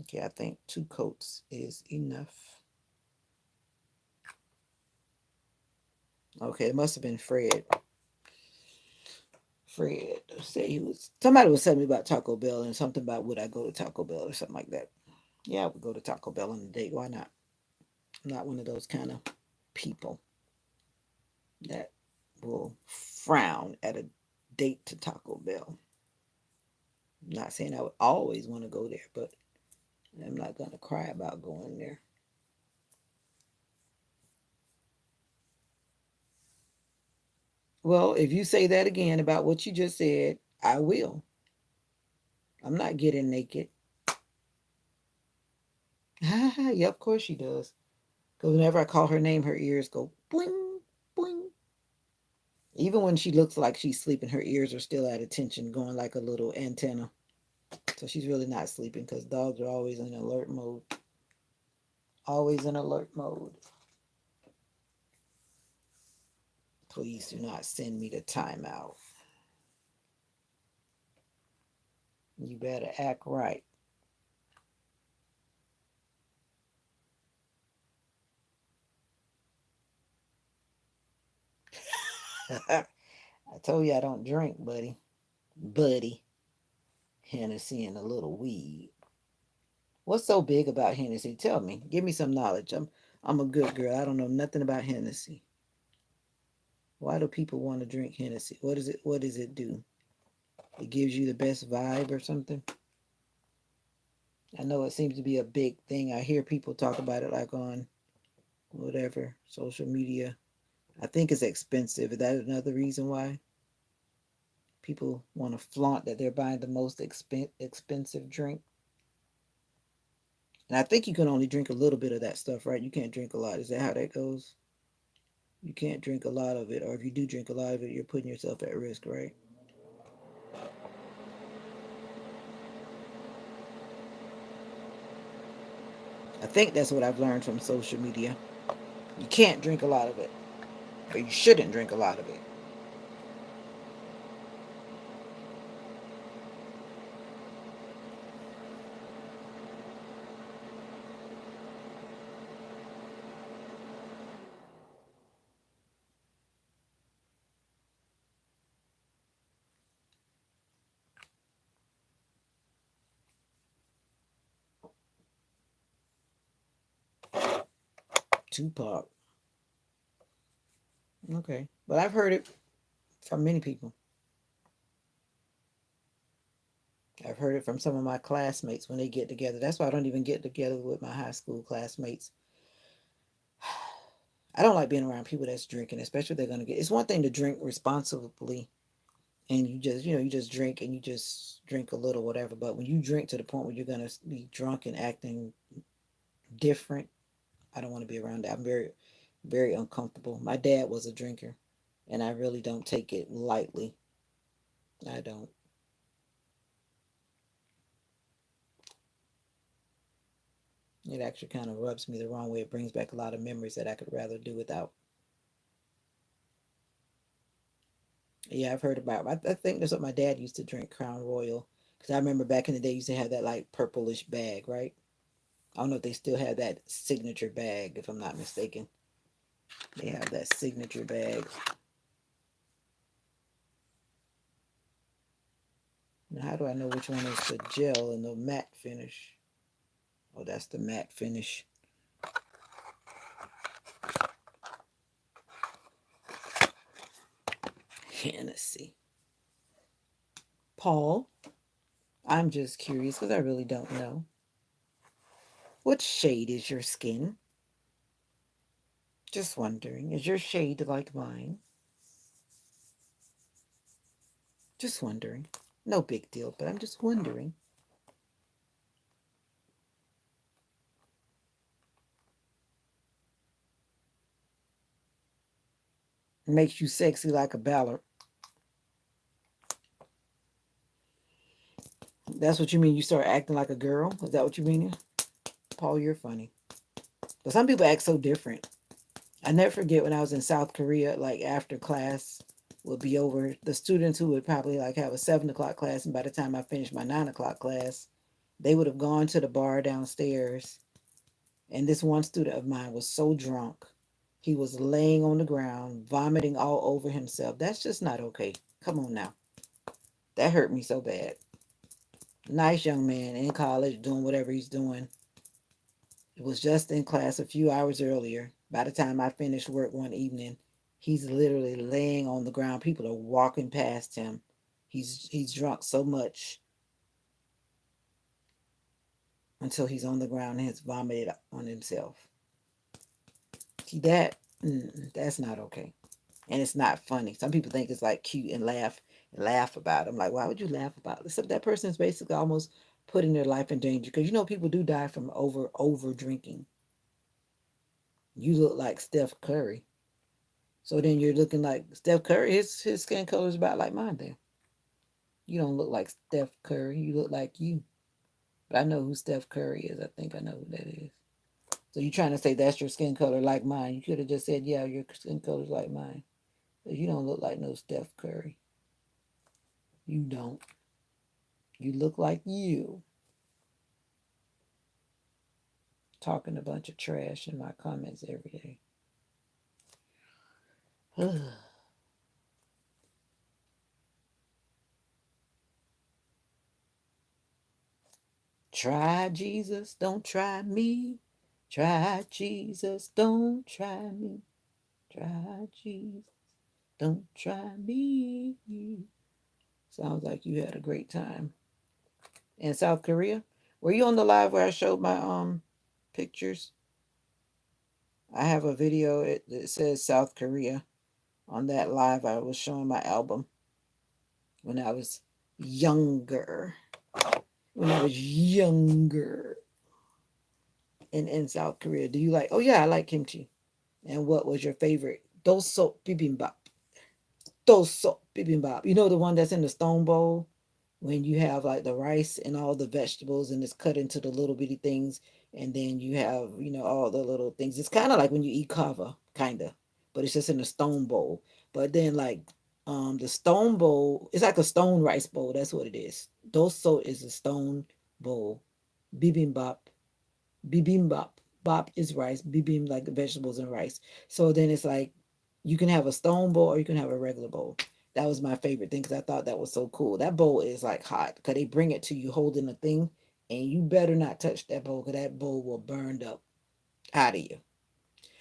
Okay, I think 2 coats is enough. Okay, it must have been Fred. Fred said somebody was telling me about Taco Bell and something about would I go to Taco Bell or something like that. Yeah, I would go to Taco Bell on a date. Why not? I'm not one of those kind of people that will frown at a date to Taco Bell. I'm not saying I would always want to go there, but I'm not going to cry about going there. Well, if you say that again about what you just said, I will. I'm not getting naked. Yeah, of course she does. Because whenever I call her name, her ears go boing, boing. Even when she looks like she's sleeping, her ears are still at attention, going like a little antenna. So she's really not sleeping because dogs are always in alert mode. Always in alert mode. Please do not send me to timeout. You better act right. I told you I don't drink, buddy. Buddy. Hennessy and a little weed. What's so big about Hennessy? Tell me. Give me some knowledge. I'm a good girl. I don't know nothing about Hennessy. Why do people want to drink Hennessy? What does it do? It gives you the best vibe or something? I know it seems to be a big thing. I hear people talk about it like on whatever social media. I think it's expensive. Is that another reason why people want to flaunt that they're buying the most expensive drink? And I think you can only drink a little bit of that stuff, right? You can't drink a lot. Is that how that goes? You can't drink a lot of it, or if you do drink a lot of it, you're putting yourself at risk, right? I think that's what I've learned from social media. You can't drink a lot of it, or you shouldn't drink a lot of it. Tupac. Okay. But I've heard it from many people. I've heard it from some of my classmates when they get together. That's why I don't even get together with my high school classmates. I don't like being around people that's drinking, especially if they're gonna get. It's one thing to drink responsibly, and you just drink and you just drink a little, whatever. But when you drink to the point where you're gonna be drunk and acting different, I don't want to be around that. I'm very uncomfortable. My dad was a drinker, and I really don't take it lightly. I don't. It actually kind of rubs me the wrong way. It brings back a lot of memories that I could rather do without. Yeah, I've heard about. I think that's what my dad used to drink, Crown Royal, because I remember back in the day, he used to have that like purplish bag, right? I don't know if they still have that signature bag, if I'm not mistaken. They have that signature bag. Now, how do I know which one is the gel and the matte finish? Oh, that's the matte finish. Hennessy. Paul, I'm just curious because I really don't know. What shade is your skin? Just wondering. Is your shade like mine? Just wondering. No big deal, but I'm just wondering. Makes you sexy like a ballad. That's what you mean? You start acting like a girl? Is that what you mean? Paul, you're funny. But some people act so different. I never forget when I was in South Korea, like after class would be over, the students who would probably like have a 7 o'clock class, and by the time I finished my 9 o'clock class, they would have gone to the bar downstairs. And this one student of mine was so drunk. He was laying on the ground, vomiting all over himself. That's just not okay. Come on now. That hurt me so bad. Nice young man in college doing whatever he's doing. It was just in class a few hours earlier. By the time I finished work one evening, he's literally laying on the ground. People are walking past him. He's drunk so much until he's on the ground and has vomited on himself. See that? That's not okay, and it's not funny. Some people think it's like cute and laugh about it. I'm like, why would you laugh about it? Except that person is basically almost putting their life in danger because people do die from over drinking. You look like Steph Curry. So then you're looking like Steph Curry. His skin color is about like mine. Then you don't look like Steph Curry. You look like you. But I know who Steph Curry is. I think I know who that is. So you're trying to say that's your skin color like mine? You could have just said, yeah, your skin color's like mine. But you don't look like no Steph Curry. You don't. You look like you. Talking a bunch of trash in my comments every day. Try Jesus, don't try me. Try Jesus, don't try me. Try Jesus, don't try me. Sounds like you had a great time in South Korea. Were you on the live where I showed my pictures? I have a video. It says South Korea. On that live, I was showing my album when I was younger. When I was younger in South Korea. Do you like? Oh yeah, I like kimchi. And what was your favorite? Doso bibimbap. Doso bibimbap. You know the one that's in the stone bowl when you have like the rice and all the vegetables and it's cut into the little bitty things and then you have, all the little things. It's kind of like when you eat kava, kind of, but it's just in a stone bowl. But then like the stone bowl, it's like a stone rice bowl. That's what it is. Doso is a stone bowl. Bibimbap bibimbap. Bop is rice. Bibim like vegetables and rice. So then it's like you can have a stone bowl or you can have a regular bowl. That was my favorite thing because I thought that was so cool. That bowl is like hot because they bring it to you holding a thing, and you better not touch that bowl because that bowl will burn up out of you.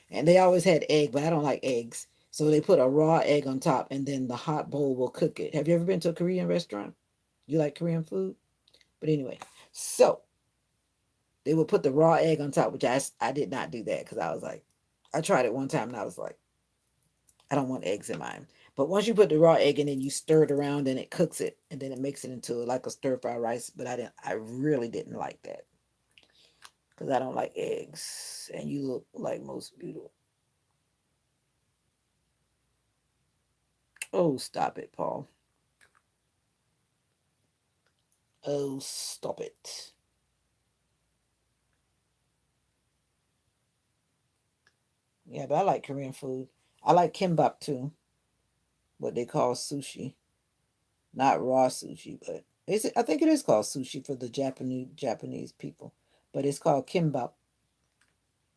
And they always had egg, but I don't like eggs. So they put a raw egg on top, and then the hot bowl will cook it. Have you ever been to a Korean restaurant? You like Korean food? But anyway, so they would put the raw egg on top, which I did not do that because I was like, I tried it one time and I was like, I don't want eggs in mine. But once you put the raw egg in and you stir it around and it cooks it and then it makes it into like a stir fry rice. But I really didn't like that because I don't like eggs. And you look like most beautiful. Oh, stop it, Paul. Oh, stop it. Yeah, but I like Korean food. I like kimbap too, what they call sushi. Not raw sushi, but I think it is called sushi for the Japanese people, but it's called kimbap,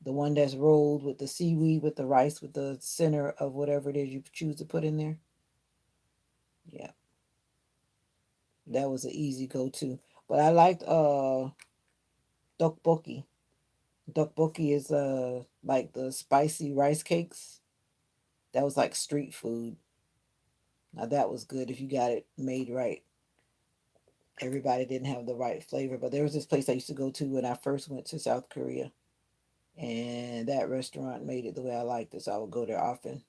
the one that's rolled with the seaweed with the rice with the center of whatever it is you choose to put in there. Yeah, that was an easy go-to. But I liked tteokbokki. Tteokbokki is like the spicy rice cakes. That was like street food. Now that was good if you got it made right. Everybody didn't have the right flavor, but there was this place I used to go to when I first went to South Korea, and that restaurant made it the way I liked it, so I would go there often.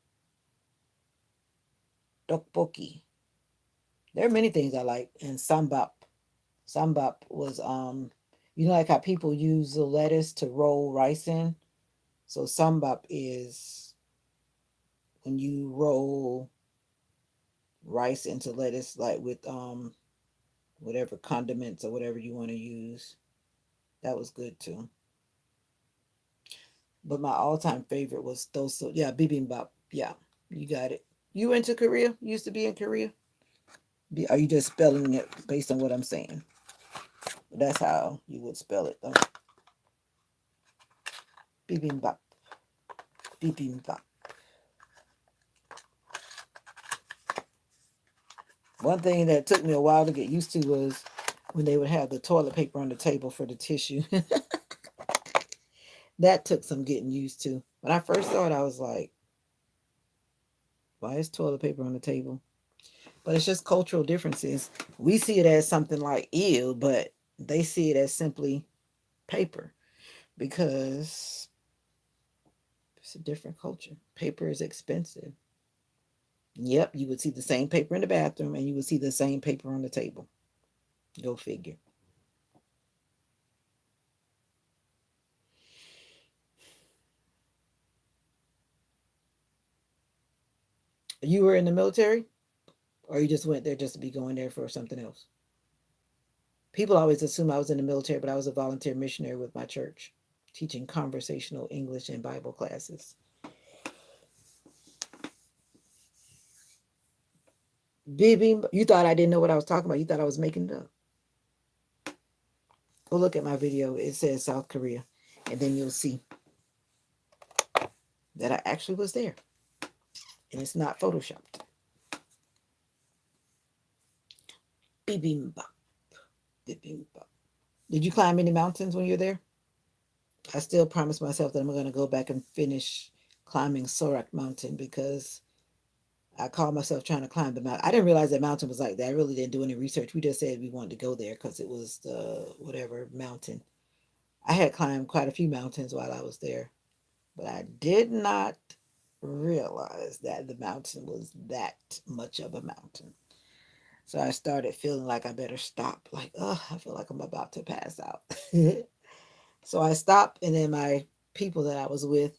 Tteokbokki. There are many things I like, and sambap. Sambap was like how people use the lettuce to roll rice in. So sambap is when you roll rice into lettuce, like with whatever condiments or whatever you want to use. That was good too. But my all-time favorite was those. So yeah, bibimbap. Yeah, you got it. You went to Korea? You used to be in Korea? Are you just spelling it based on what I'm saying? That's how you would spell it, though. Bibimbap. Bibimbap. One thing that took me a while to get used to was when they would have the toilet paper on the table for the tissue. That took some getting used to. When I first saw it, I was like, why is toilet paper on the table? But it's just cultural differences. We see it as something like ew, but they see it as simply paper because it's a different culture. Paper is expensive. Yep, you would see the same paper in the bathroom and you would see the same paper on the table. Go figure. You were in the military or you just went there just to be going there for something else? People always assume I was in the military, but I was a volunteer missionary with my church, teaching conversational English and Bible classes. Baby, you thought I didn't know what I was talking about. You thought I was making it up. Go look at my video. It says South Korea. And then you'll see that I actually was there. And it's not photoshopped. Bibimbap. Bibimbap. Did you climb any mountains when you're there? I still promise myself that I'm going to go back and finish climbing Sorak Mountain because I called myself trying to climb the mountain. I didn't realize that mountain was like that. I really didn't do any research. We just said we wanted to go there because it was the whatever mountain. I had climbed quite a few mountains while I was there, but I did not realize that the mountain was that much of a mountain. So I started feeling like I better stop. Like, oh, I feel like I'm about to pass out. So I stopped, and then my people that I was with,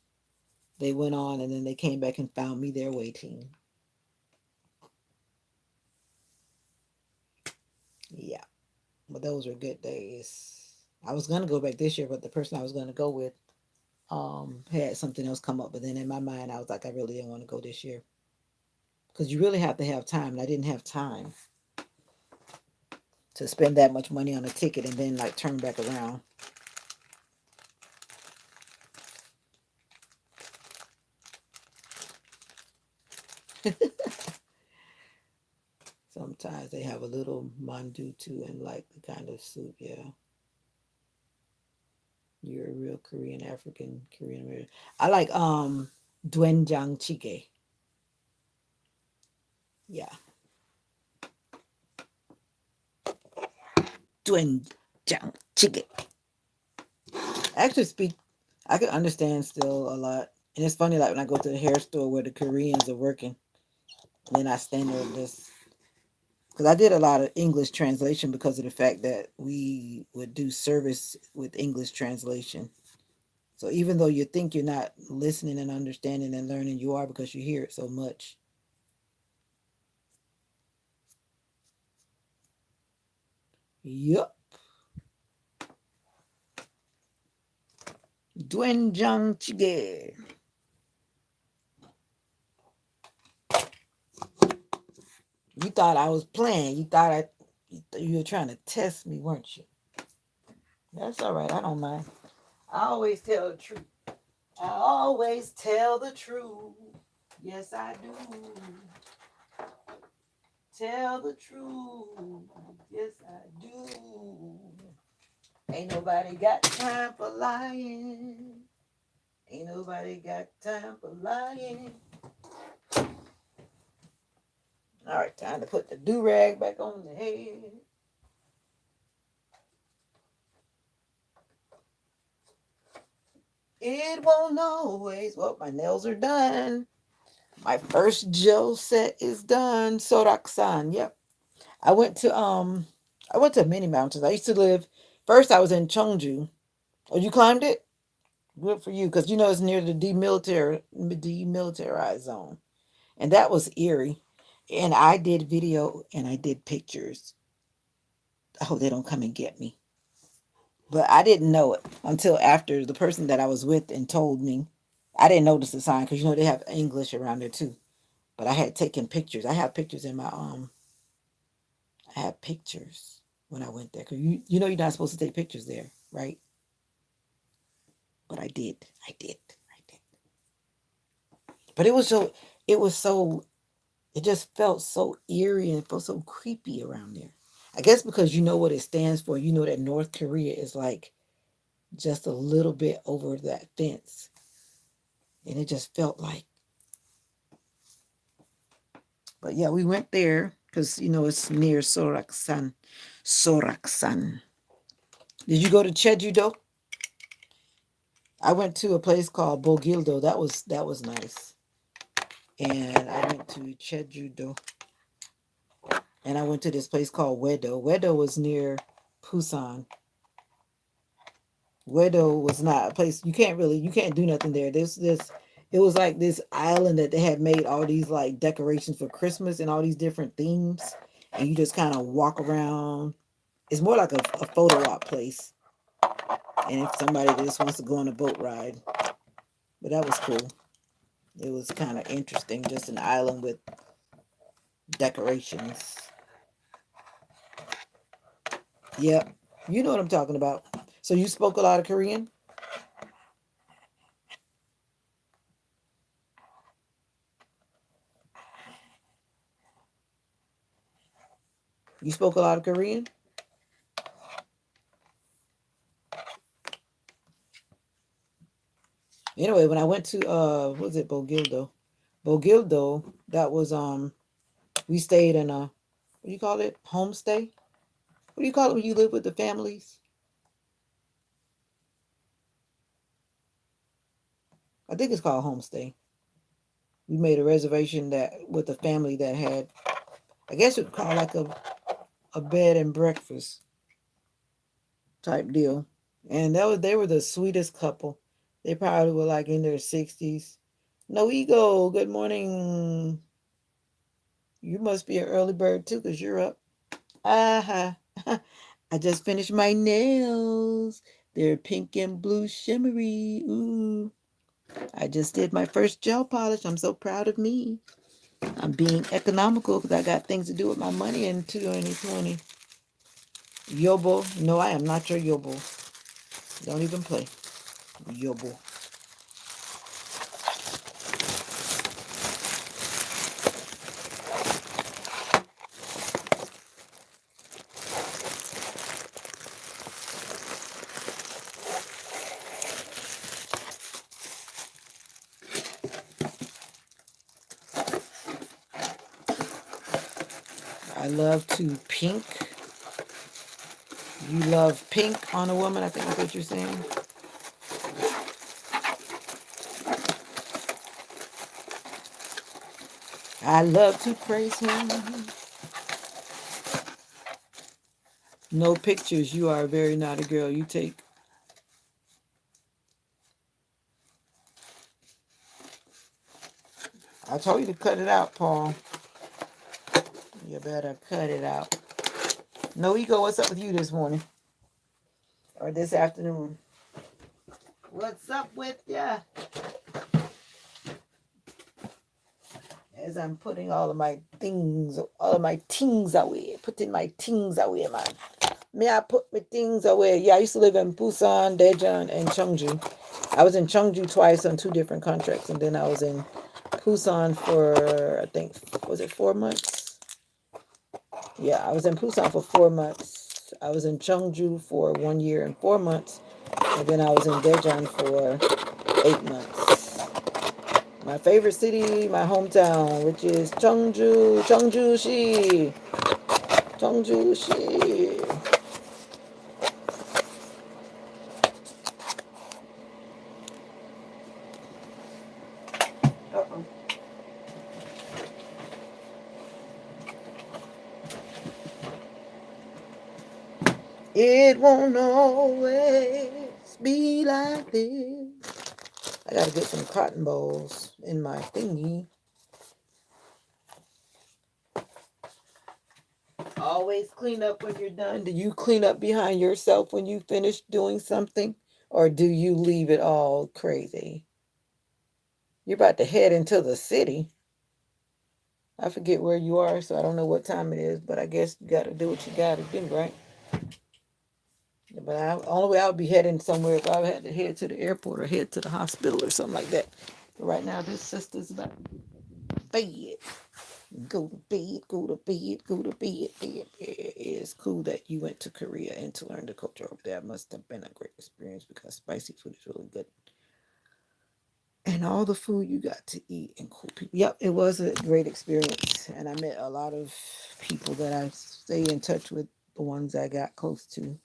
they went on, and then they came back and found me there waiting. Yeah, but those were good days. I was gonna go back this year, but the person I was gonna go with had something else come up. But then in my mind, I was like, I really didn't want to go this year because you really have to have time, and I didn't have time to spend that much money on a ticket and then like turn back around. Sometimes they have a little mandu too, and like the kind of soup. Yeah, you're a real Korean African Korean American. I like doenjang jjigae. Yeah, doenjang jjigae. I actually speak. I can understand still a lot, and it's funny. Like when I go to the hair store where the Koreans are working, and then I stand there and just because I did a lot of English translation because of the fact that we would do service with English translation. So even though you think you're not listening and understanding and learning, you are because you hear it so much. Yup. Doenjang jjigae. You thought I was playing. You were trying to test me, weren't you? That's all right. I don't mind. I always tell the truth. I always tell the truth. Yes, I do. Tell the truth. Yes, I do. Ain't nobody got time for lying. Ain't nobody got time for lying. All right, time to put the do rag back on the head. It won't always. Well, my nails are done. My first gel set is done. Soraksan. Yep. I went to I went to many mountains. I used to live first I was in Cheongju. Oh, you climbed it? Good for you, because you know it's near the demilitarized zone. And that was eerie. And I did video and I did pictures. I hope they don't come and get me. But I didn't know it until after the person that I was with and told me. I didn't notice the sign because you know they have English around there too. But I had taken pictures. I have pictures in my I have pictures when I went there. Cause you know you're not supposed to take pictures there, right? But I did. I did. I did. But it was so it just felt so eerie and felt so creepy around there. I guess because you know what it stands for. You know that North Korea is like just a little bit over that fence. And it just felt like, but yeah, we went there because, you know, it's near Soraksan. Soraksan. Did you go to Chejudo? I went to a place called Bogildo. That was nice. And I went to Chejudo. And I went to this place called Wedo. Wedo was near Busan. Wedo was not a place you can't do nothing there. This it was like this island that they had made all these like decorations for Christmas and all these different themes, and you just kind of walk around. It's more like a photo op place, and if somebody just wants to go on a boat ride, but that was cool. It was kind of interesting, just an island with decorations. Yep, you know what I'm talking about. So you spoke a lot of Korean. You spoke a lot of Korean. Anyway, when I went to what was it Bogildo? Bogildo. That was we stayed in a, what do you call it? Homestay? What do you call it when you live with the families? I think it's called homestay. We made a reservation that with a family that had, I guess it would call like a bed and breakfast type deal. And that was, they were the sweetest couple. They probably were like in their 60s. No ego. Good morning. You must be an early bird too, because you're up. Aha. I just finished my nails. They're pink and blue shimmery. Ooh. I just did my first gel polish. I'm so proud of me. I'm being economical because I got things to do with my money in 2020. Yobo. No, I am not your yobo. Don't even play. Yobo. I love to pink. You love pink on a woman, I think that's what you're saying. I love to praise him. No pictures. You are a very naughty girl. You take. I told you to cut it out, Paul. You better cut it out. No ego. What's up with you this morning? Or this afternoon? What's up with ya? As I'm putting all of my things, all of my things away. Putting my things away, man. May I put my things away? Yeah, I used to live in Busan, Daejeon, and Cheongju. I was in Cheongju twice on two different contracts, and then I was in Busan for, I think, was it 4 months? Yeah, I was in Busan for 4 months. I was in Cheongju for 1 year and 4 months, and then I was in Daejeon for 8 months. My favorite city, my hometown, which is Cheongju, Cheongju-shi, Cheongju-shi. Uh-oh. It won't always be like this. I gotta get some cotton balls in my thingy. Always clean up when you're done. Do you clean up behind yourself when you finish doing something? Or do you leave it all crazy? You're about to head into the city. I forget where you are, so I don't know what time it is, but I guess you gotta do what you gotta do, right? But only way I would be heading somewhere if I had to head to the airport or head to the hospital or something like that. But right now, this sister's about to bed. Go to bed, go to bed, go to bed, bed. It's cool that you went to Korea and to learn the culture over there. Must have been a great experience because spicy food is really good. And all the food you got to eat and cool people. Yep, it was a great experience. And I met a lot of people that I stay in touch with, the ones I got close to.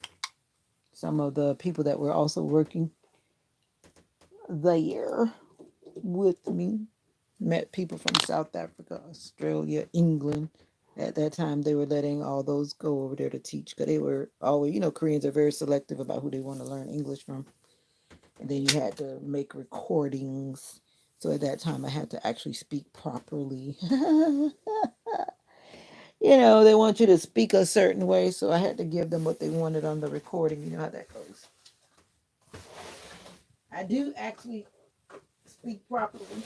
Some of the people that were also working there with me. Met people from South Africa, Australia, England. At that time, they were letting all those go over there to teach because they were always, Koreans are very selective about who they want to learn English from. And then you had to make recordings. So at that time, I had to actually speak properly. They want you to speak a certain way, so I had to give them what they wanted on the recording. You know how that goes. I do actually speak properly.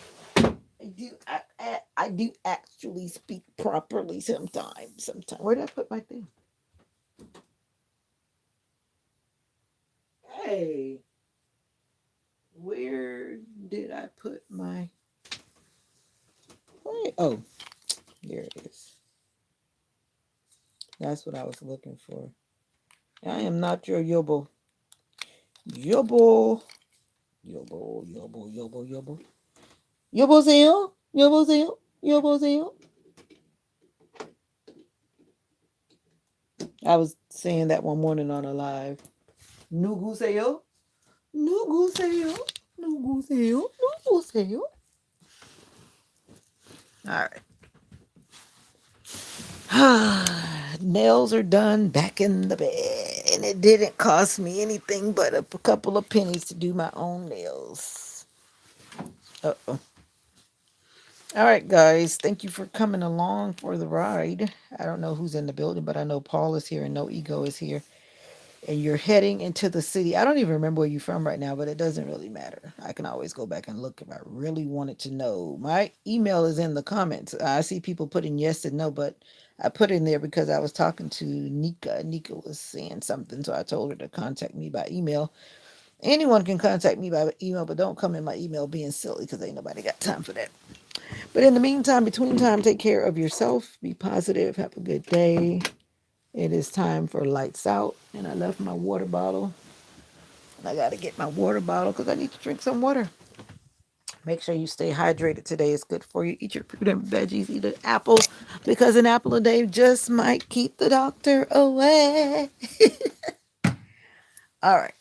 I do actually speak properly sometimes. Sometimes. Where did I put my thing? Hey, where did I put my? Oh, there it is. That's what I was looking for. I am not your yobo. Yobo. Yobo, yobo, yobo, yobo. Yobo세요? 여보세요? 여보세요? I was saying that one morning on a live. 누구세요? 누구세요? 누구세요? 누구세요? All right. Nails are done back in the bed. And it didn't cost me anything but a couple of pennies to do my own nails. Uh-oh. All right, guys. Thank you for coming along for the ride. I don't know who's in the building, but I know Paul is here and No Ego is here. And you're heading into the city. I don't even remember where you're from right now, but it doesn't really matter. I can always go back and look if I really wanted to know. My email is in the comments. I see people putting yes and no, but I put in there because I was talking to Nika. Nika was saying something, so I told her to contact me by email. Anyone can contact me by email, but don't come in my email being silly because ain't nobody got time for that. But in the meantime, between time, take care of yourself. Be positive. Have a good day. It is time for lights out, and I left my water bottle. And I got to get my water bottle because I need to drink some water. Make sure you stay hydrated today. It's good for you. Eat your fruit and veggies. Eat an apple because an apple a day just might keep the doctor away. All right.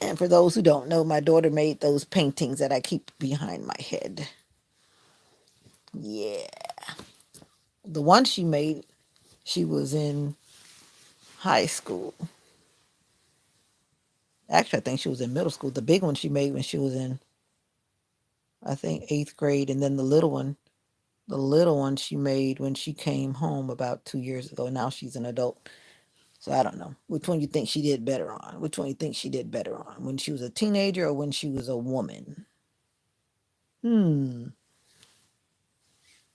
And for those who don't know, my daughter made those paintings that I keep behind my head. Yeah. The one she made, she was in high school. Actually, I think she was in middle school. The big one she made when she was in, I think, eighth grade. And then the little one she made when she came home about 2 years ago. Now she's an adult. So I don't know. Which one you think she did better on? Which one you think she did better on? When she was a teenager or when she was a woman? Hmm.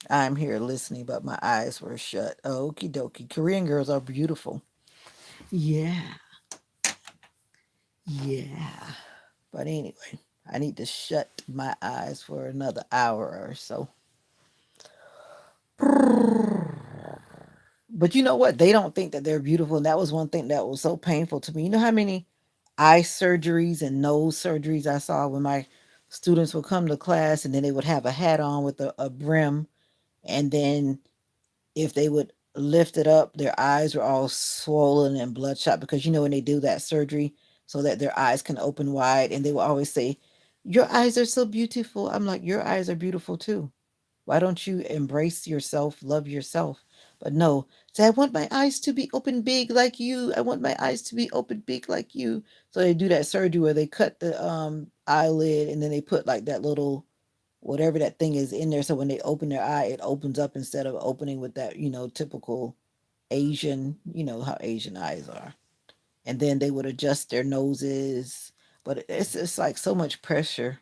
I'm here listening, but my eyes were shut. Okie dokie. Korean girls are beautiful. Yeah. Yeah. But anyway, I need to shut my eyes for another hour or so. But you know what? They don't think that they're beautiful. And that was one thing that was so painful to me. You know how many eye surgeries and nose surgeries I saw when my students would come to class and then they would have a hat on with a brim. And then if they would lift it up, their eyes were all swollen and bloodshot because you know when they do that surgery so that their eyes can open wide. And they will always say, "Your eyes are so beautiful." I'm like, "Your eyes are beautiful too. Why don't you embrace yourself, love yourself?" But no, say, "I want my eyes to be open big like you. I want my eyes to be open big like you." So they do that surgery where they cut the eyelid and then they put like that little whatever that thing is in there. So when they open their eye, it opens up instead of opening with that, typical Asian, how Asian eyes are. And then they would adjust their noses. But it's like so much pressure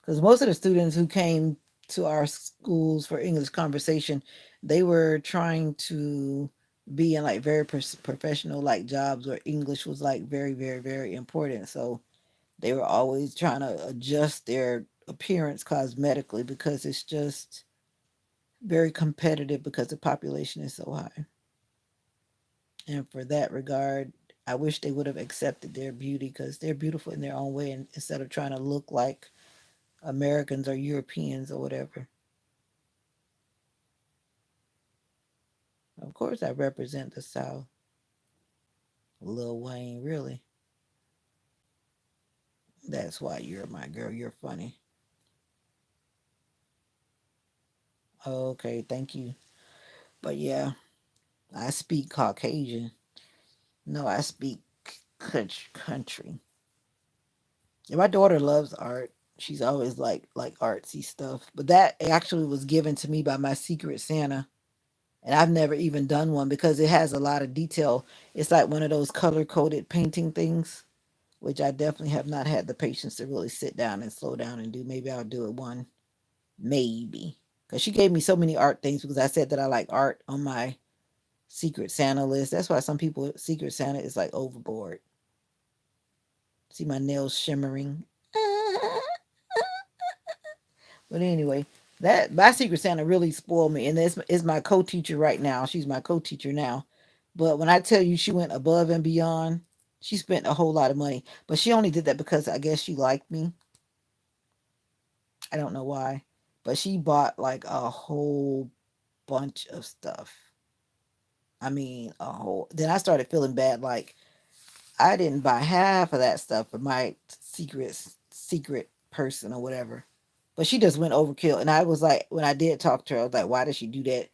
because most of the students who came to our schools for English conversation, they were trying to be in like very professional like jobs where English was like very, very, very important. So they were always trying to adjust their appearance cosmetically because it's just very competitive because the population is so high. And for that regard, I wish they would have accepted their beauty because they're beautiful in their own way and instead of trying to look like Americans or Europeans or whatever. Of course, I represent the South. Lil Wayne, really. That's why you're my girl. You're funny. Okay, thank you. But yeah, I speak Caucasian. No, I speak country. And my daughter loves art. She's always like artsy stuff. But that actually was given to me by my secret Santa. And I've never even done one because it has a lot of detail. It's like one of those color coded painting things, which I definitely have not had the patience to really sit down and slow down and do. Maybe I'll do it one. Maybe. Because she gave me so many art things because I said that I like art on my secret Santa list. That's why some people secret Santa is like overboard. See my nails shimmering. But anyway, that my secret Santa really spoiled me, and this is my co-teacher right now. She's my co-teacher now. But when I tell you she went above and beyond, she spent a whole lot of money. But she only did that because I guess she liked me. I don't know why. but she bought like a whole bunch of stuff. I mean, a whole. Then I started feeling bad. Like I didn't buy half of that stuff for my secret person or whatever. But she just went overkill. And I was like, when I did talk to her, I was like, why did she do that?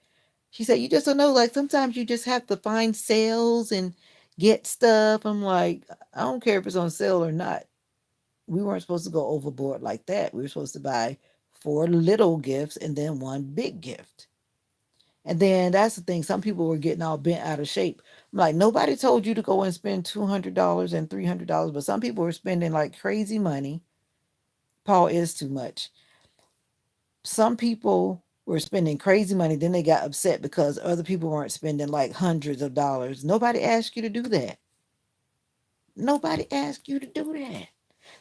She said, you just don't know. Like sometimes you just have to find sales and get stuff. I'm like, I don't care if it's on sale or not. We weren't supposed to go overboard like that. We were supposed to buy four little gifts and then one big gift. And then that's the thing. Some people were getting all bent out of shape. I'm like, nobody told you to go and spend $200 and $300, but some people were spending like crazy money. Paul is too much. Some people were spending crazy money. Then they got upset because other people weren't spending like hundreds of dollars. Nobody asked you to do that. Nobody asked you to do that.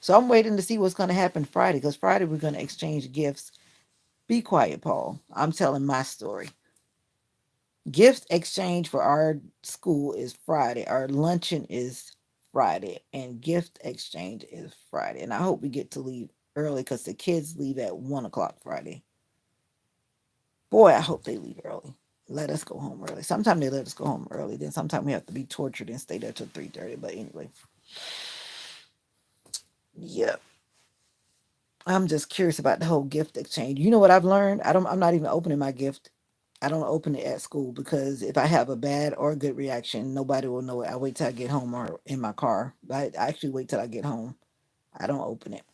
So I'm waiting to see what's going to happen Friday because Friday we're going to exchange gifts. Be quiet, Paul. I'm telling my story. Gift exchange for our school is Friday. Our luncheon is Friday, and gift exchange is Friday. And I hope we get to leave early because the kids leave at 1 o'clock Friday. Boy, I hope they leave early. Let us go home early. Sometimes they let us go home early. Then sometimes we have to be tortured and stay there till 3:30. But anyway, yeah, I'm just curious about the whole gift exchange. You know what I've learned? I'm not even opening my gift. I don't open it at school because if I have a bad or a good reaction, nobody will know it. I wait till I get home or in my car. I actually wait till I get home. I don't open it.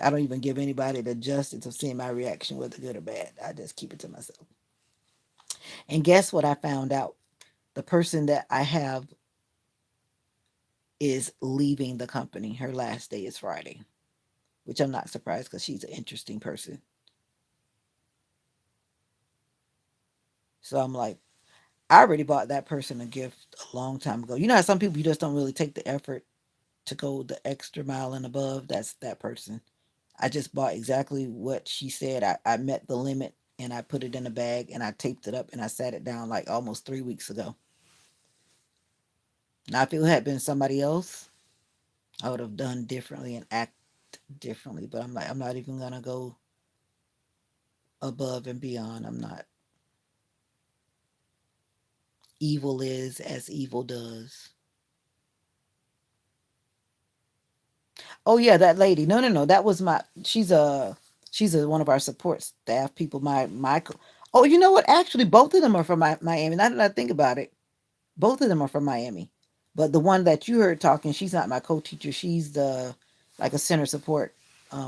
I don't even give anybody the justice of seeing my reaction, whether good or bad. I just keep it to myself. And guess what I found out? The person that I have is leaving the company. Her last day is Friday, which I'm not surprised because she's an interesting person. So I'm like, I already bought that person a gift a long time ago. You know how some people you just don't really take the effort to go the extra mile and above? That's that person. I just bought exactly what she said. I met the limit and I put it in a bag and I taped it up and I sat it down like almost 3 weeks ago. Now, if it had been somebody else, I would have done differently and act differently. But I'm like, I'm not even gonna go above and beyond. I'm not. Evil is as evil does. Oh yeah, that lady. No, no, no. That was my. She's one of our support staff people. Oh, you know what? Actually, both of them are from Miami. Now that I think about it, both of them are from Miami. But the one that you heard talking, she's not my co-teacher. She's the like a center support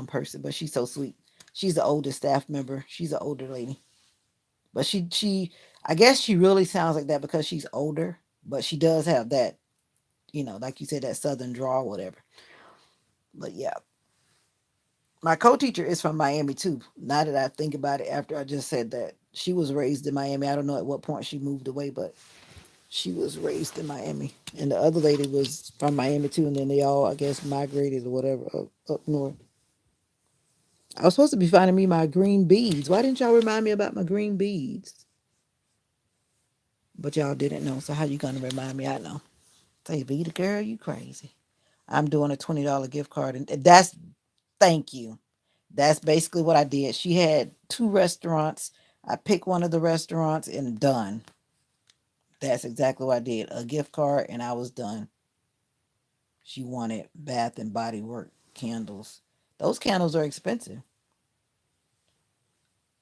person. But she's so sweet. She's the oldest staff member. She's an older lady. But she I guess she really sounds like that because she's older. But she does have that, like you said, that southern drawl, whatever. But yeah, my co-teacher is from Miami too. Now that I think about it, after I just said that, she was raised in Miami. I don't know at what point she moved away, but she was raised in Miami. And the other lady was from Miami too. And then they all, I guess, migrated or whatever up north. I was supposed to be finding me my green beads. Why didn't y'all remind me about my green beads? But y'all didn't know. So how you gonna remind me? I know. Say, Vita girl, you crazy. I'm doing a $20 gift card, and that's thank you. That's basically what I did. She had two restaurants. I picked one of the restaurants and done. That's exactly what I did. A gift card and I was done. She wanted Bath and Body Work candles. Those candles are expensive.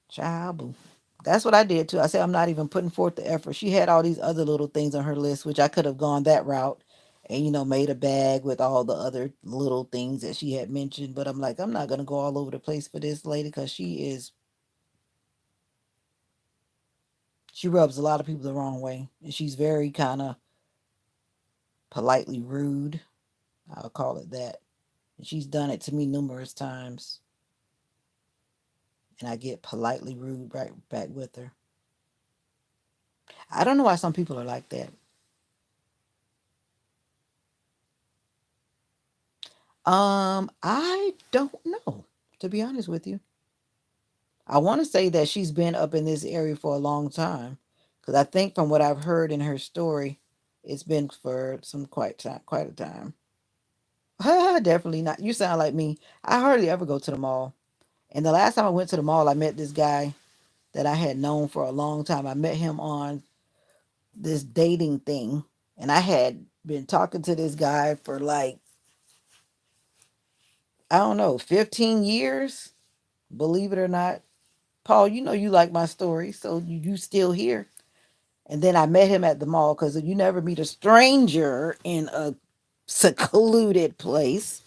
Child boo. That's what I did too. I said I'm not even putting forth the effort. She had all these other little things on her list, which I could have gone that route and made a bag with all the other little things that she had mentioned. But I'm like, I'm not gonna go all over the place for this lady because she rubs a lot of people the wrong way. And she's very kind of politely rude. I'll call it that. And she's done it to me numerous times. And I get politely rude right back with her. I don't know why some people are like that. I don't know, to be honest with you. I want to say that she's been up in this area for a long time. Because I think from what I've heard in her story, it's been for some quite a time. Definitely not. You sound like me. I hardly ever go to the mall. And the last time I went to the mall, I met this guy that I had known for a long time. I met him on this dating thing, and I had been talking to this guy for like, I don't know, 15 years, believe it or not. Paul, you know you like my story, so you still here. And then I met him at the mall because you never meet a stranger in a secluded place.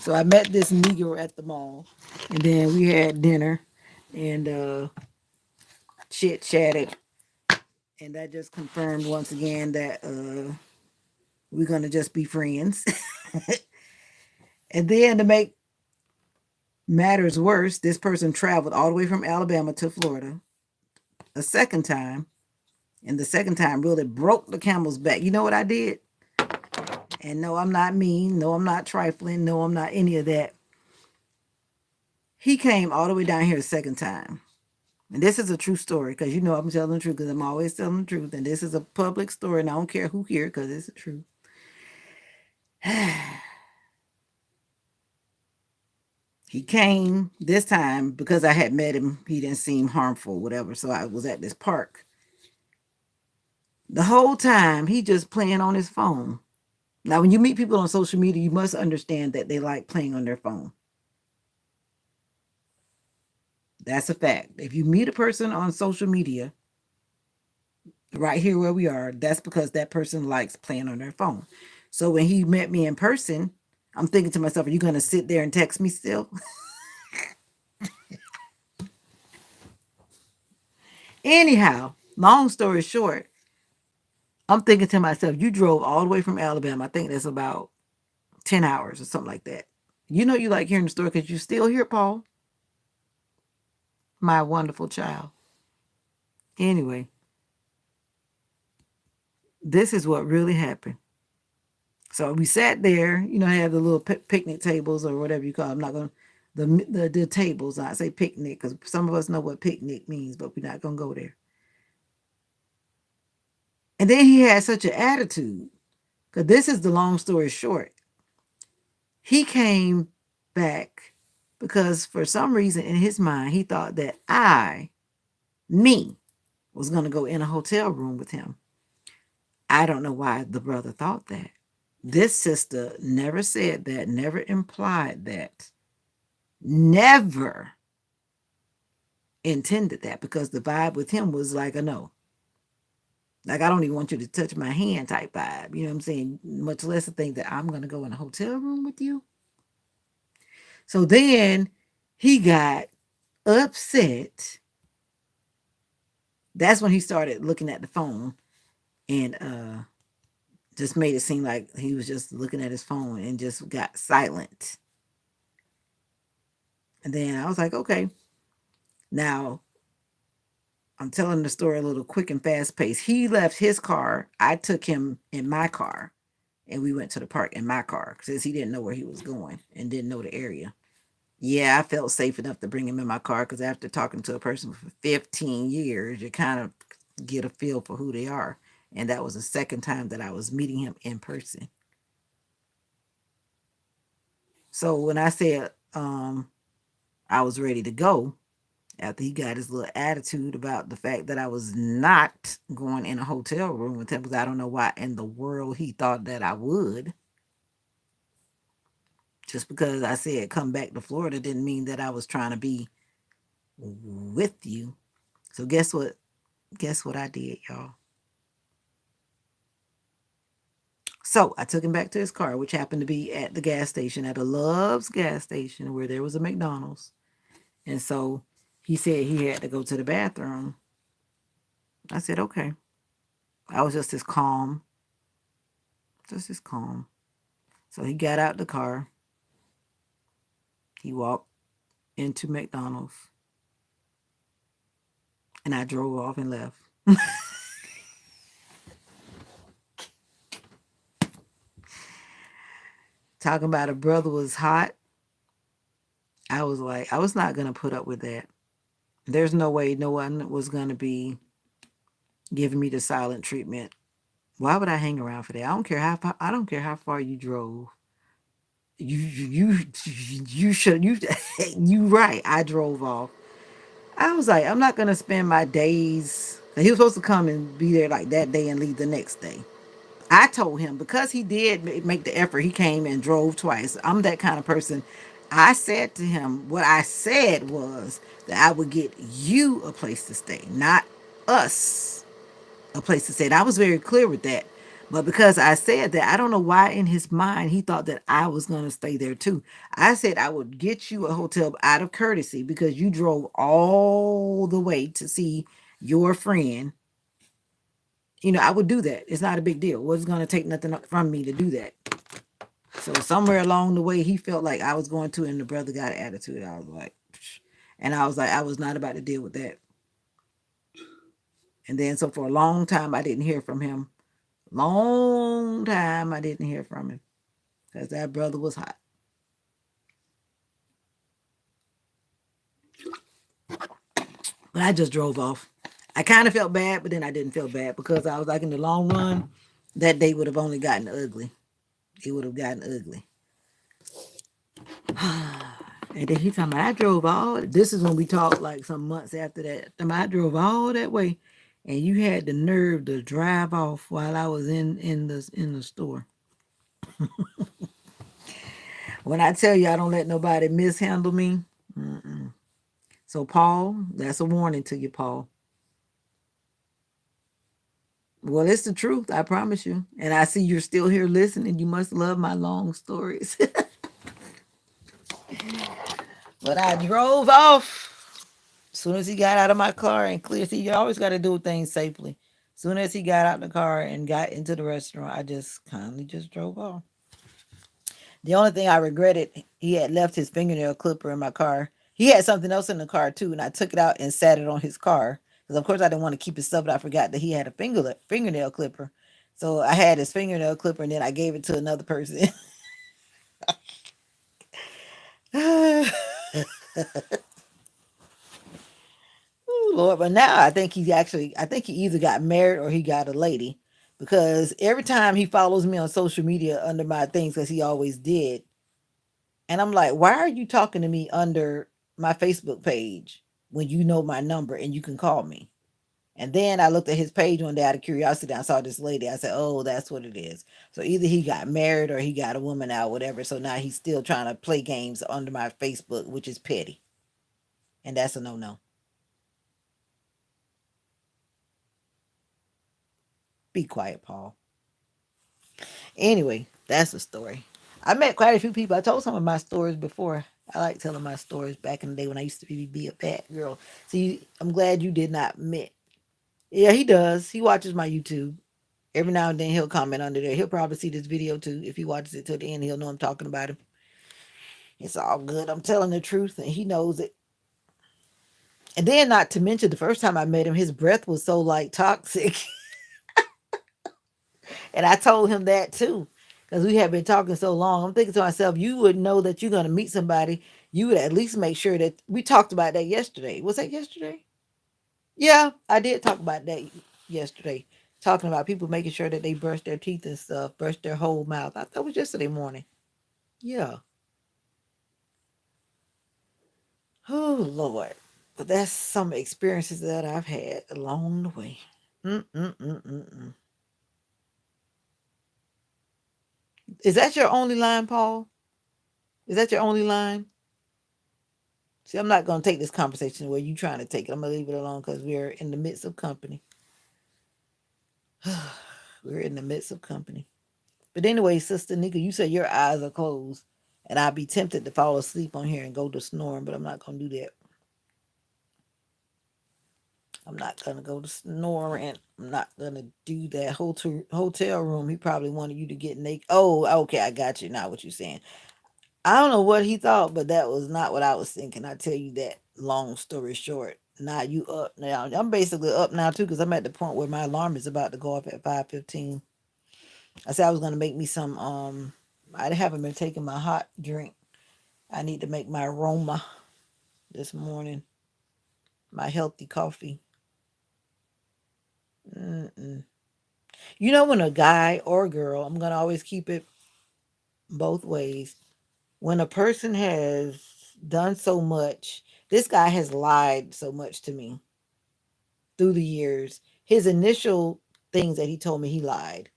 So I met this Negro at the mall, and then we had dinner and chit chatted, and that just confirmed once again that we're gonna just be friends. And then to make matters worse, this person traveled all the way from Alabama to Florida a second time, and the second time really broke the camel's back. You know what I did? And no, I'm not mean. No, I'm not trifling. No, I'm not any of that. He came all the way down here a second time. And this is a true story because you know I'm telling the truth because I'm always telling the truth. And this is a public story and I don't care who here because it's the truth. He came this time because I had met him. He didn't seem harmful, whatever. So I was at this park. The whole time he just playing on his phone. Now, when you meet people on social media, you must understand that they like playing on their phone. That's a fact. If you meet a person on social media, right here where we are, that's because that person likes playing on their phone. So when he met me in person, I'm thinking to myself, are you going to sit there and text me still? Anyhow, long story short, I'm thinking to myself, you drove all the way from Alabama. I think that's about 10 hours or something like that. You know you like hearing the story because you still here, Paul, my wonderful child. Anyway, this is what really happened. So we sat there, you know, have the little picnic tables or whatever you call them. I'm not going to, the tables, I say picnic because some of us know what picnic means, but we're not going to go there. And then he had such an attitude because this is the long story short. He came back because for some reason in his mind, he thought that me, was going to go in a hotel room with him. I don't know why the brother thought that. This sister never said that, never implied that, never intended that because the vibe with him was like a no. Like, I don't even want you to touch my hand type vibe. You know what I'm saying? Much less to think that I'm going to go in a hotel room with you. So then he got upset. That's when he started looking at the phone and just made it seem like he was just looking at his phone and just got silent. And then I was like, okay, now I'm telling the story a little quick and fast paced. He left his car. I took him in my car and we went to the park in my car since he didn't know where he was going and didn't know the area. Yeah, I felt safe enough to bring him in my car because after talking to a person for 15 years, you kind of get a feel for who they are. And that was the second time that I was meeting him in person. So when I said I was ready to go, after he got his little attitude about the fact that I was not going in a hotel room with him because I don't know why in the world he thought that I would. Just because I said come back to Florida didn't mean that I was trying to be with you. So guess what? Guess what I did, y'all? So I took him back to his car, which happened to be at the gas station, at a Love's gas station where there was a McDonald's. And so he said he had to go to the bathroom. I said, okay. I was just as calm, just as calm. So he got out the car. He walked into McDonald's and I drove off and left. Talking about a brother was hot. I was like, I was not going to put up with that. There's no way no one was going to be giving me the silent treatment. Why would I hang around for that? I don't care how far you drove. you should you you right. I drove off. I was like, I'm not gonna spend my days. He was supposed to come and be there like that day and leave the next day. I told him because he did make the effort. He came and drove twice. I'm that kind of person. I said to him, what I said was that I would get you a place to stay, not us a place to stay. And I was very clear with that. But because I said that, I don't know why in his mind he thought that I was going to stay there too. I said I would get you a hotel out of courtesy because you drove all the way to see your friend. I would do that. It's not a big deal. It wasn't going to take nothing from me to do that. So somewhere along the way, he felt like I was going to, and the brother got an attitude. I was like, psh. And I was like, I was not about to deal with that. And then, so for a long time, I didn't hear from him. Long time, I didn't hear from him because that brother was hot. But I just drove off. I kind of felt bad, but then I didn't feel bad because I was like, in the long run, that day would have only gotten ugly. It would have gotten ugly. And then he told me I drove all. This is when we talked like some months after that. I drove all that way, and you had the nerve to drive off while I was in the store. When I tell you I don't let nobody mishandle me, mm-mm. So Paul, that's a warning to you, Paul. Well, it's the truth, I promise you. And I see you're still here listening. You must love my long stories. But I drove off. As soon as he got out of my car and clear, see, you always got to do things safely. As soon as he got out the car and got into the restaurant, I just kindly just drove off. The only thing I regretted, he had left his fingernail clipper in my car. He had something else in the car too, and I took it out and sat it on his car because, of course, I didn't want to keep his stuff. But I forgot that he had a fingernail clipper, so I had his fingernail clipper, and then I gave it to another person. Oh, Lord, but now I think he either got married or he got a lady because every time he follows me on social media under my things, because he always did, and I'm like, why are you talking to me under my Facebook page when you know my number and you can call me? And then I looked at his page one day out of curiosity. And I saw this lady. I said, oh, that's what it is. So either he got married or he got a woman out, whatever. So now he's still trying to play games under my Facebook, which is petty. And that's a no no. Be quiet, Paul. Anyway, that's the story. I met quite a few people. I told some of my stories before. I like telling my stories back in the day when I used to be a bad girl. See, I'm glad you did not meet. Yeah, he does. He watches my YouTube. Every now and then he'll comment under there. He'll probably see this video too. If he watches it to the end, he'll know I'm talking about him. It's all good. I'm telling the truth and he knows it. And then not to mention the first time I met him, his breath was so like toxic. And I told him that too. Because we had been talking so long. I'm thinking to myself, you would know that you're gonna meet somebody. You would at least make sure that we talked about that yesterday. Was that yesterday? Yeah, I did talk about that yesterday. Talking about people making sure that they brush their teeth and stuff, brush their whole mouth. I thought it was yesterday morning. Yeah. Oh Lord. But that's some experiences that I've had along the way. Mm-mm-mm-mm-mm. Is that your only line, Paul? Is that your only line? See, I'm not going to take this conversation where you trying to take it. I'm going to leave it alone because we're in the midst of company. We're in the midst of company. But anyway, Sister Nika, you said your eyes are closed. And I'd be tempted to fall asleep on here and go to snoring, but I'm not going to do that. I'm not going to go to snoring. I'm not going to do that hotel room. He probably wanted you to get naked. Oh, okay. I got you now what you're saying. I don't know what he thought, but that was not what I was thinking. I tell you that. Long story short, now you up now. I'm basically up now too because I'm at the point where my alarm is about to go off at 5:15. I said I was gonna make me some. I haven't been taking my hot drink. I need to make my aroma this morning. My healthy coffee. Mm-mm. You know when a guy or a girl, I'm gonna always keep it both ways. When a person has done so much, this guy has lied so much to me through the years. His initial things that he told me, he lied.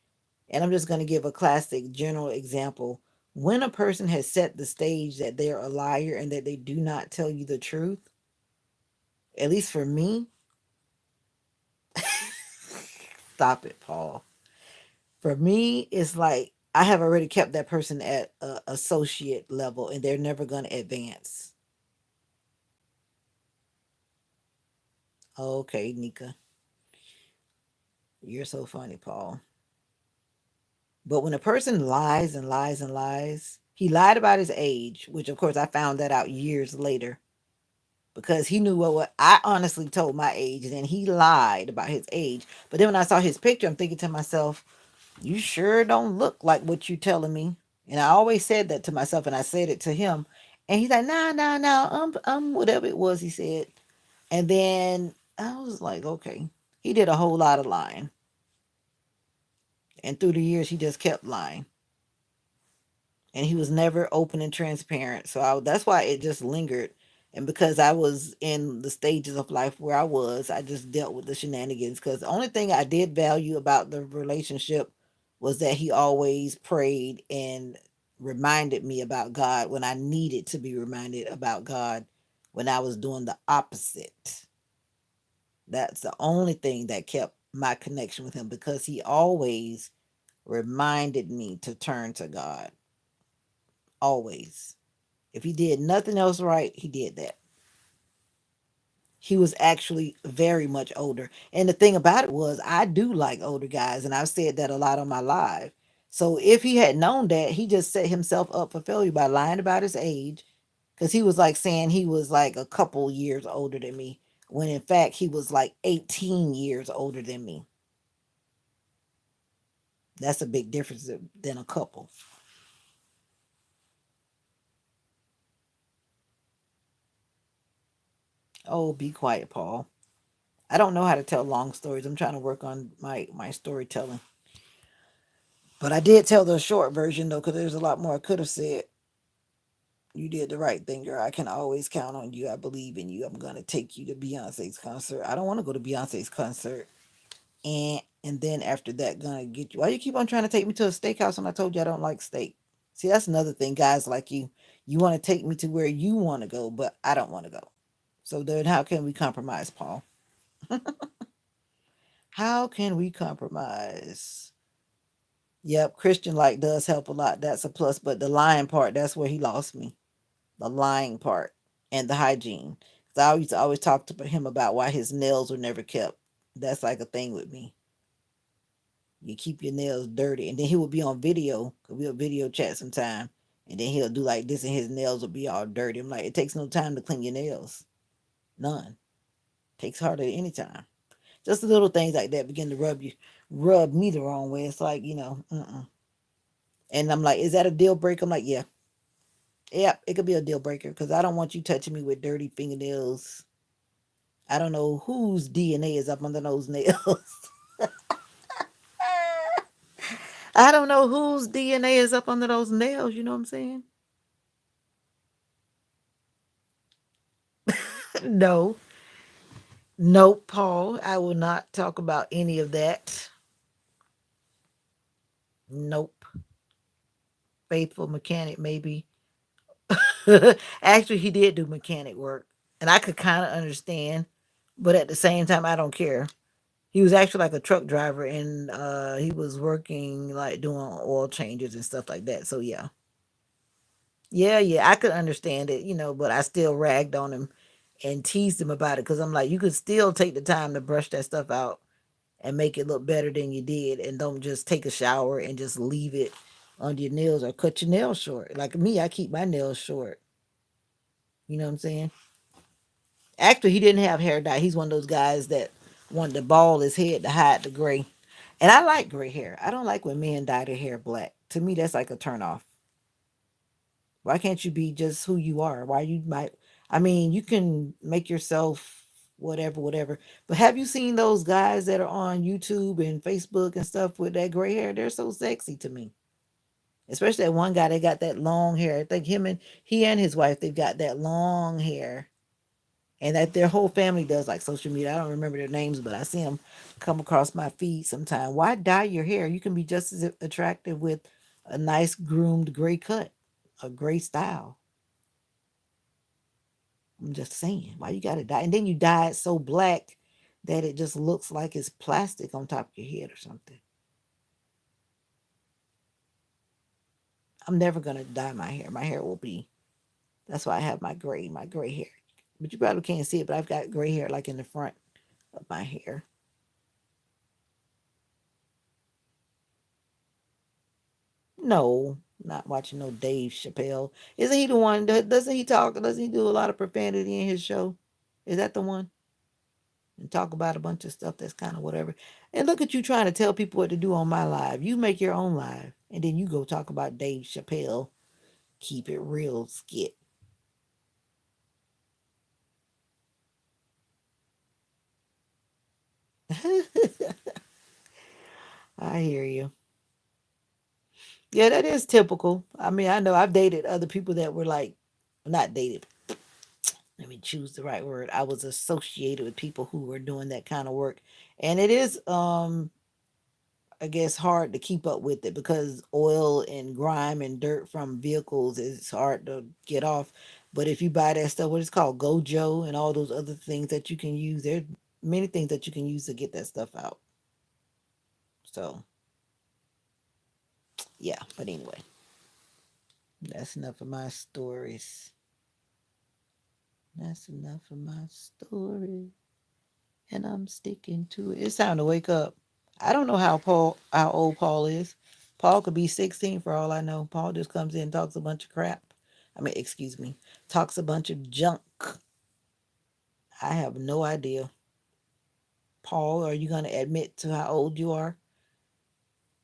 And I'm just going to give a classic general example. When a person has set the stage that they're a liar and that they do not tell you the truth, at least for me, stop it, Paul. For me, it's like I have already kept that person at associate level and they're never going to advance. Okay, Nika, you're so funny, Paul. But when a person lies and lies and lies, he lied about his age, which of course I found that out years later because he knew what I honestly told my age, and then he lied about his age. But then when I saw his picture, I'm thinking to myself, "You sure don't look like what you telling me." And I always said that to myself, and I said it to him, and he's like, "Nah, nah, nah, whatever it was," he said. And then I was like, "Okay." He did a whole lot of lying, and through the years, he just kept lying. And he was never open and transparent. So that's why it just lingered. And because I was in the stages of life where I was, I just dealt with the shenanigans. Because the only thing I did value about the relationship was that he always prayed and reminded me about God when I needed to be reminded about God when I was doing the opposite. That's the only thing that kept my connection with him because he always reminded me to turn to God. Always. If he did nothing else right, he did that. He was actually very much older. And the thing about it was, I do like older guys, and I've said that a lot on my live. So if he had known that, he just set himself up for failure by lying about his age, because he was like saying he was like a couple years older than me, when in fact he was like 18 years older than me. That's a big difference than a couple. Oh, be quiet, Paul. I don't know how to tell long stories. I'm trying to work on my storytelling. But I did tell the short version though, because there's a lot more I could have said. You did the right thing, girl. I can always count on you. I believe in you. I'm gonna take you to Beyonce's concert. I don't want to go to Beyonce's concert, and then after that, gonna get you. Why you keep on trying to take me to a steakhouse when I told you I don't like steak? See, that's another thing, guys like you. You want to take me to where you want to go, but I don't want to go. So then, how can we compromise, Paul? How can we compromise? Yep, Christian like does help a lot. That's a plus. But the lying part, that's where he lost me. The lying part and the hygiene. 'Cause I used to always talk to him about why his nails were never kept. That's like a thing with me. You keep your nails dirty. And then he would be on video, 'cause we'll video chat sometime. And then he'll do like this and his nails will be all dirty. I'm like, it takes no time to clean your nails. None. Takes hardly any time. Just the little things like that begin to rub me the wrong way. It's like, And I'm like, is that a deal breaker? I'm like, yeah. Yeah, it could be a deal breaker because I don't want you touching me with dirty fingernails. I don't know whose DNA is up under those nails. I don't know whose DNA is up under those nails. You know what I'm saying? No, nope, Paul. I will not talk about any of that. Nope. Faithful mechanic, maybe. Actually, he did do mechanic work, and I could kind of understand, but at the same time, I don't care. He was actually like a truck driver, and he was working like doing oil changes and stuff like that. So yeah, yeah, I could understand it, but I still ragged on him and teased him about it because I'm like, you could still take the time to brush that stuff out and make it look better than you did, and don't just take a shower and just leave it under your nails or cut your nails short. Like me, I keep my nails short. You know what I'm saying? Actually, he didn't have hair dye. He's one of those guys that wanted to bald his head to hide the gray. And I like gray hair. I don't like when men dye their hair black. To me, that's like a turn off. Why can't you be just who you are? Why you might? I mean, you can make yourself whatever, whatever. But have you seen those guys that are on YouTube and Facebook and stuff with that gray hair? They're so sexy to me. Especially that one guy that got that long hair. I think he and his wife they've got that long hair, and that their whole family does like social media. I don't remember their names, but I see them come across my feed sometime. Why dye your hair? You can be just as attractive with a nice groomed gray cut, a gray style. I'm just saying, why you gotta dye? And then you dye it so black that it just looks like it's plastic on top of your head or something. I'm never gonna dye my hair. My hair will be. That's why I have my gray hair. But you probably can't see it, but I've got gray hair like in the front of my hair. No, not watching no Dave Chappelle. Isn't he the one? Doesn't he talk? Doesn't he do a lot of profanity in his show? Is that the one? And talk about a bunch of stuff that's kind of whatever. And look at you trying to tell people what to do on my live. You make your own live, and then you go talk about Dave Chappelle. Keep it real skit. I hear you. Yeah, that is typical. I mean, I know I've dated other people that were like, not dated. Let me choose the right word. I was associated with people who were doing that kind of work, and it is, I guess, hard to keep up with it because oil and grime and dirt from vehicles is hard to get off. But if you buy that stuff, what it's called, Gojo, and all those other things that you can use, there are many things that you can use to get that stuff out. So yeah, but anyway, that's enough of my stories. That's enough of my story, and I'm sticking to it. It's time to wake up. I don't know how old Paul is. Paul could be 16 for all I know. Paul just comes in and talks a bunch of crap. I mean, excuse me, talks a bunch of junk. I have no idea. Paul, are you going to admit to how old you are?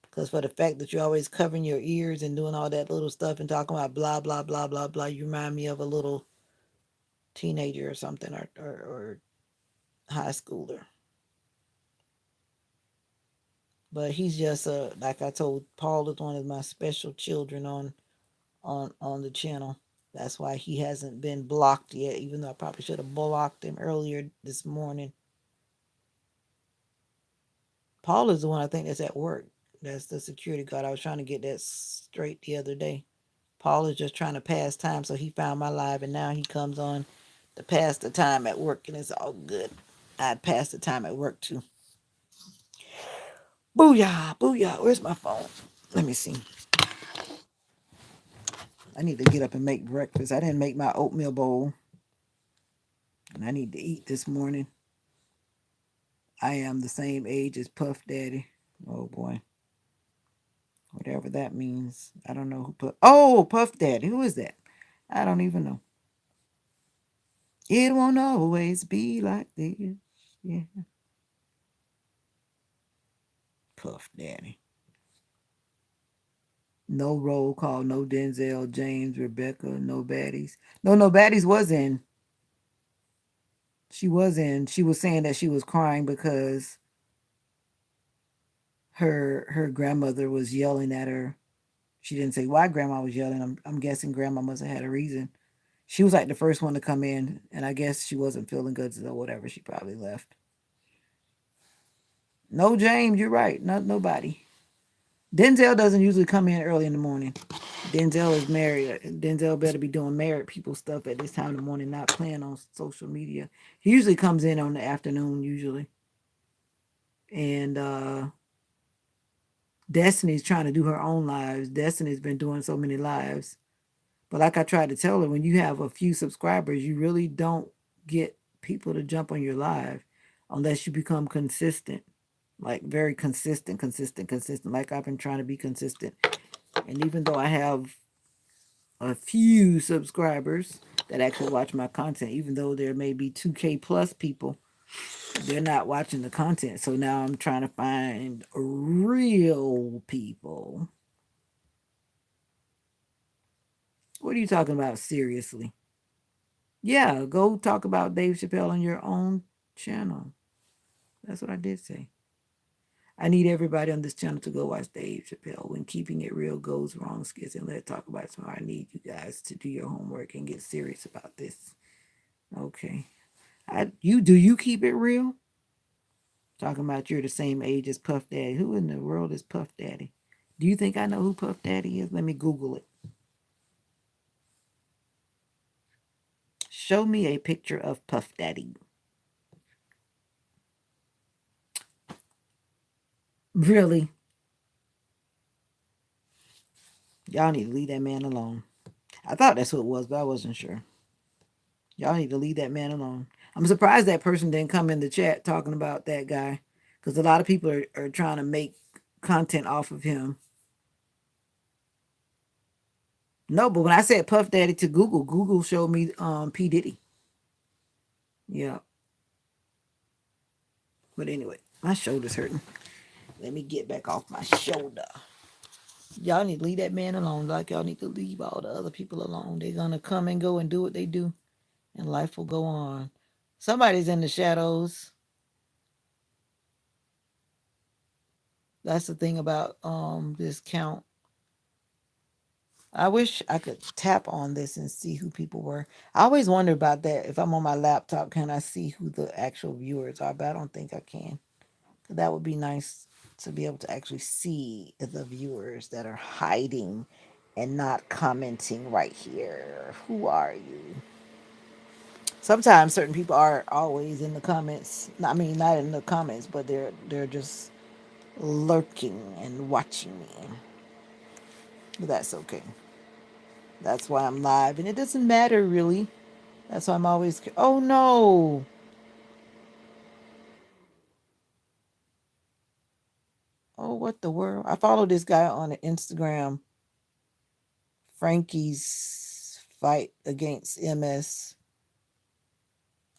Because for the fact that you're always covering your ears and doing all that little stuff and talking about blah, blah, blah, blah, blah, you remind me of a little teenager or something, or high schooler. But he's just like I told Paul is one of my special children on the channel. That's why he hasn't been blocked yet, even though I probably should have blocked him earlier this morning. Paul is the one I think that's at work. That's the security guard. I was trying to get that straight the other day. Paul is just trying to pass time, so he found my live, and now he comes on to pass the time at work, and it's all good. I'd pass the time at work too. Booyah, booyah. Where's my phone? Let me see. I need to get up and make breakfast. I didn't make my oatmeal bowl, and I need to eat this morning. I am the same age as Puff Daddy. Oh boy. Whatever that means. I don't know who put. Oh, Puff Daddy. Who is that? I don't even know. It won't always be like this. Yeah. Puff Daddy. No roll call, no Denzel, James, Rebecca, no baddies. No baddies was in. She was in. She was saying that she was crying because her grandmother was yelling at her. She didn't say why grandma was yelling. I'm guessing grandma must have had a reason. She was like the first one to come in, and I guess she wasn't feeling good, so whatever. She probably left. No, James, you're right. Not nobody. Denzel doesn't usually come in early in the morning. Denzel is married. Denzel better be doing married people stuff at this time in the morning, not playing on social media. He usually comes in on the afternoon, usually. And Destiny's trying to do her own lives. Destiny's been doing so many lives. But like I tried to tell her, when you have a few subscribers, you really don't get people to jump on your live unless you become consistent. Like very consistent. Like I've been trying to be consistent. And even though I have a few subscribers that actually watch my content, even though there may be 2K plus people, they're not watching the content. So now I'm trying to find real people. What are you talking about seriously? Yeah, go talk about Dave Chappelle on your own channel. That's what I did say. I need everybody on this channel to go watch Dave Chappelle. When keeping it real goes wrong, skits, and let's talk about it tomorrow. I need you guys to do your homework and get serious about this. Okay. You keep it real? Talking about you're the same age as Puff Daddy. Who in the world is Puff Daddy? Do you think I know who Puff Daddy is? Let me Google it. Show me a picture of Puff Daddy. Really? Y'all need to leave that man alone. I thought that's who it was, but I wasn't sure. Y'all need to leave that man alone. I'm surprised that person didn't come in the chat talking about that guy because a lot of people are trying to make content off of him. No, but when I said Puff Daddy to Google, Google showed me P. Diddy. Yeah. But anyway, my shoulder's hurting. Let me get back off my shoulder. Y'all need to leave that man alone like y'all need to leave all the other people alone. They're going to come and go and do what they do, and life will go on. Somebody's in the shadows. That's the thing about this count. I wish I could tap on this and see who people were. I always wonder about that. If I'm on my laptop, can I see who the actual viewers are? But I don't think I can. That would be nice to be able to actually see the viewers that are hiding and not commenting right here. Who are you? Sometimes certain people are always in the comments. I mean, not in the comments, but they're just lurking and watching me. But that's okay. That's why I'm live, and it doesn't matter really. That's why I'm always. Oh no! Oh, what the world? I follow this guy on Instagram. Frankie's fight against MS.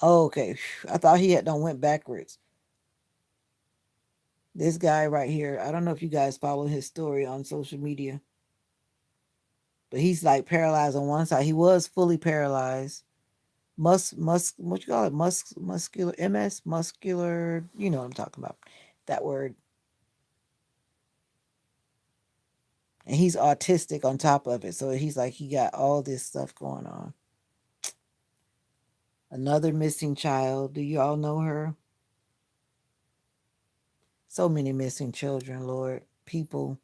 Oh, okay. I thought he had done went backwards. This guy right here. I don't know if you guys follow his story on social media, but he's like paralyzed on one side. He was fully paralyzed. What you call it? Muscular MS, muscular. You know what I'm talking about. That word. And he's autistic on top of it. So he's like, he got all this stuff going on. Another missing child. Do you all know her? So many missing children, Lord. People.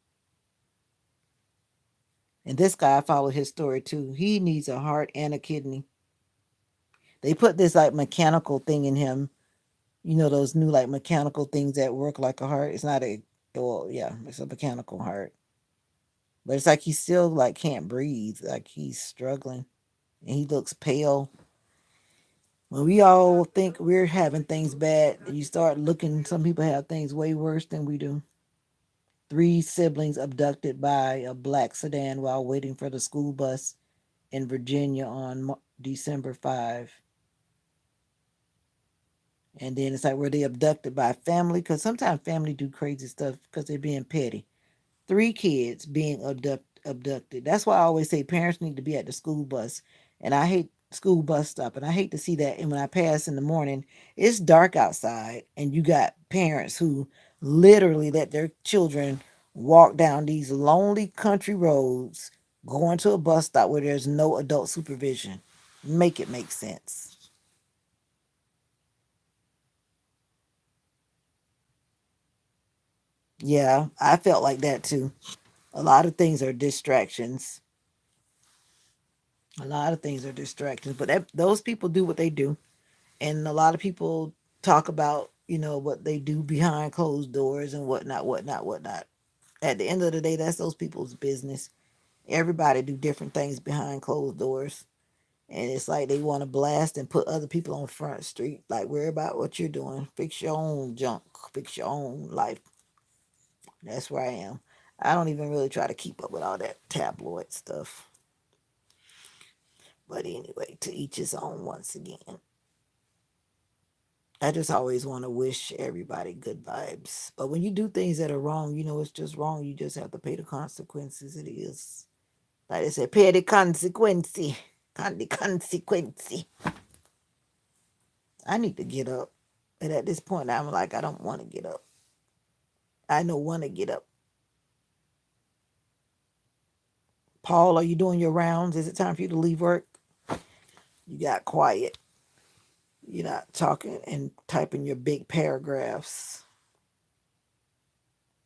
And this guy, I followed his story too. He needs a heart and a kidney. They put this like mechanical thing in him. You know, those new like mechanical things that work like a heart. It's not a, well, yeah, it's a mechanical heart. But it's like he still like can't breathe. Like he's struggling. And he looks pale. When we all think we're having things bad, you start looking, some people have things way worse than we do. Three siblings abducted by a black sedan while waiting for the school bus in Virginia on December 5. And then it's like, were they abducted by family? Because sometimes family do crazy stuff because they're being petty. Three kids being abducted. That's why I always say parents need to be at the school bus. And I hate school bus stop. And I hate to see that. And when I pass in the morning, it's dark outside. And you got parents who literally let their children walk down these lonely country roads going to a bus stop where there's no adult supervision. Make it make sense. Yeah, I felt like that too. A lot of things are distractions. A lot of things are distractions, but those people do what they do, and a lot of people talk about what they do behind closed doors and whatnot, whatnot, whatnot. At the end of the day, that's those people's business. Everybody do different things behind closed doors, and it's like they want to blast and put other people on front street. Like, worry about what you're doing. Fix your own junk. Fix your own life. That's where I am. I don't even really try to keep up with all that tabloid stuff. But anyway, to each his own once again. I just always want to wish everybody good vibes. But when you do things that are wrong, it's just wrong. You just have to pay the consequences. It is. Like they said, pay the consequence. The consequence. I need to get up. And at this point, I'm like, I don't want to get up. I know one to get up. Paul, are you doing your rounds? Is it time for you to leave work? You got quiet. You're not talking and typing your big paragraphs.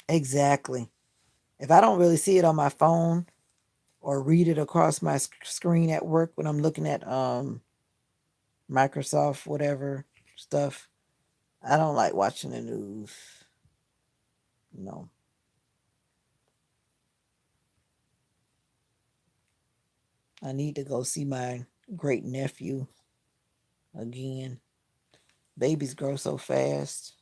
Exactly. If I don't really see it on my phone or read it across my screen at work when I'm looking at Microsoft whatever stuff, I don't like watching the news. No. I need to go see my great nephew again. Babies grow so fast.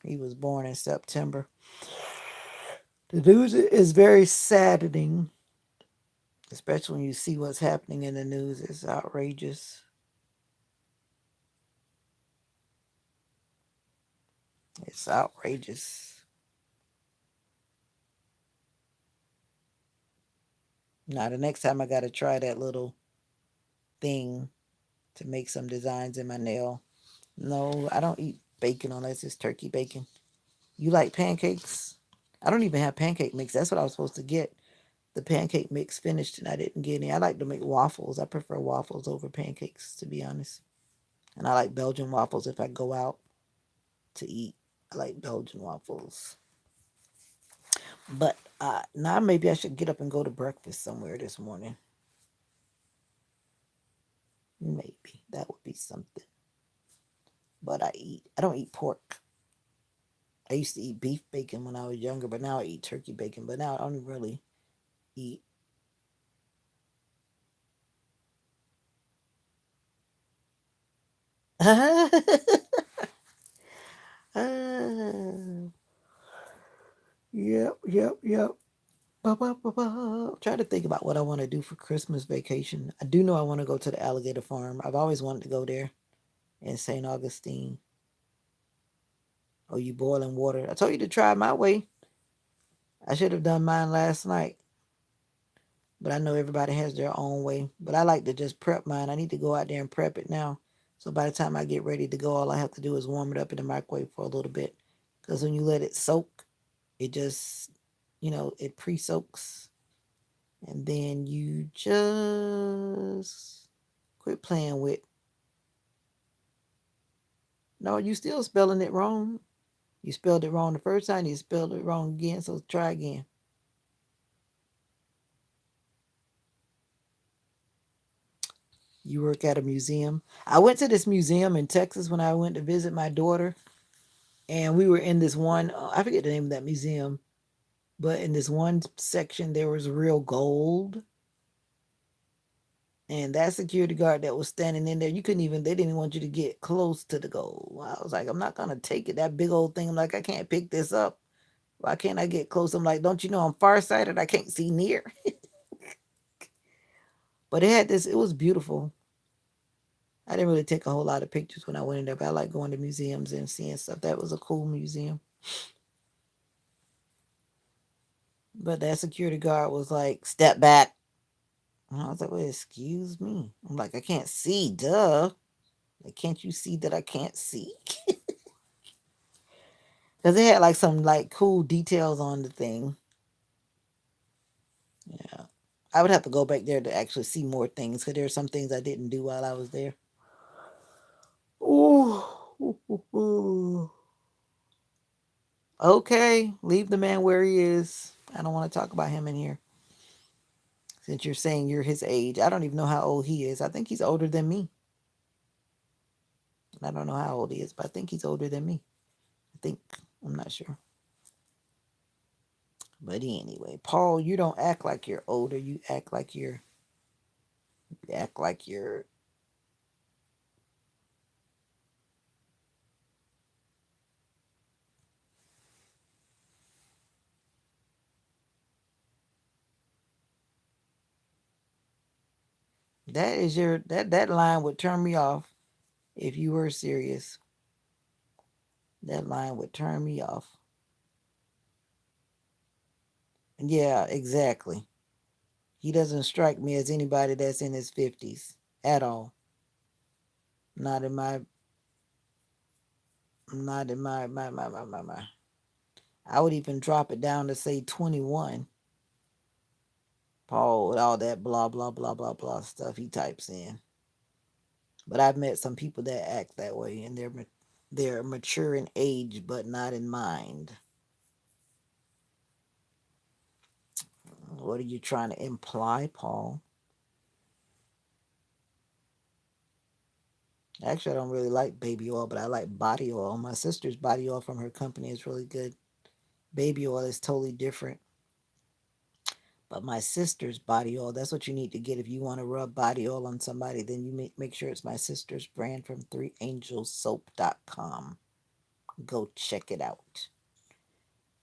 He was born in September. The news is very saddening, especially when you see what's happening in the news. It's outrageous. It's outrageous. Now, the next time I got to try that little thing to make some designs in my nail. No, I don't eat bacon unless it's turkey bacon. You like pancakes? I don't even have pancake mix. That's what I was supposed to get. The pancake mix finished and I didn't get any. I like to make waffles. I prefer waffles over pancakes, to be honest. And I like Belgian waffles if I go out to eat. I like Belgian waffles. But now maybe I should get up and go to breakfast somewhere this morning. Maybe that would be something. But I don't eat pork. I used to eat beef bacon when I was younger, but now I eat turkey bacon. But now I don't really eat. Yep, yep, yep. Ba, ba, ba, ba. Try to think about what I want to do for Christmas vacation. I do know I want to go to the alligator farm. I've always wanted to go there in St. Augustine. Oh, you boiling water. I told you to try my way. I should have done mine last night. But I know everybody has their own way. But I like to just prep mine. I need to go out there and prep it now. So by the time I get ready to go, all I have to do is warm it up in the microwave for a little bit. Because when you let it soak, it just, it pre soaks. And then you just quit playing with. No, you still spelling it wrong. You spelled it wrong the first time, you spelled it wrong again, so try again. You work at a museum. I went to this museum in Texas when I went to visit my daughter, and we were in this one, I forget the name of that museum, but in this one section, there was real gold. And that security guard that was standing in there, you couldn't even, they didn't even want you to get close to the gold. I was like, I'm not going to take it, that big old thing. I'm like, I can't pick this up. Why can't I get close? I'm like, don't you know I'm farsighted? I can't see near. But it had this, it was beautiful. I didn't really take a whole lot of pictures when I went in there, but I like going to museums and seeing stuff. That was a cool museum. But that security guard was like, step back. And I was like, well, excuse me. I'm like, I can't see, duh. Like, can't you see that I can't see? Because it had like some like cool details on the thing. Yeah. I would have to go back there to actually see more things because there are some things I didn't do while I was there. Ooh. Okay, leave the man where he is. I don't want to talk about him in here. Since you're saying you're his age, I don't even know how old he is. I think he's older than me. I don't know how old he is, but I think he's older than me. I think. I'm not sure. But anyway, Paul, you don't act like you're older. You act like you're. That line would turn me off if you were serious. That line would turn me off. Yeah, exactly. He doesn't strike me as anybody that's in his 50s at all. Not in my Not in my. I would even drop it down to say 21. Paul with all that blah blah blah blah blah stuff he types in. But I've met some people that act that way, and they're mature in age, but not in mind. What are you trying to imply, Paul? Actually, I don't really like baby oil, but I like body oil. My sister's body oil from her company is really good. Baby oil is totally different. But my sister's body oil, that's what you need to get. If you want to rub body oil on somebody, then you make sure it's my sister's brand from 3angelsoap.com. Go check it out.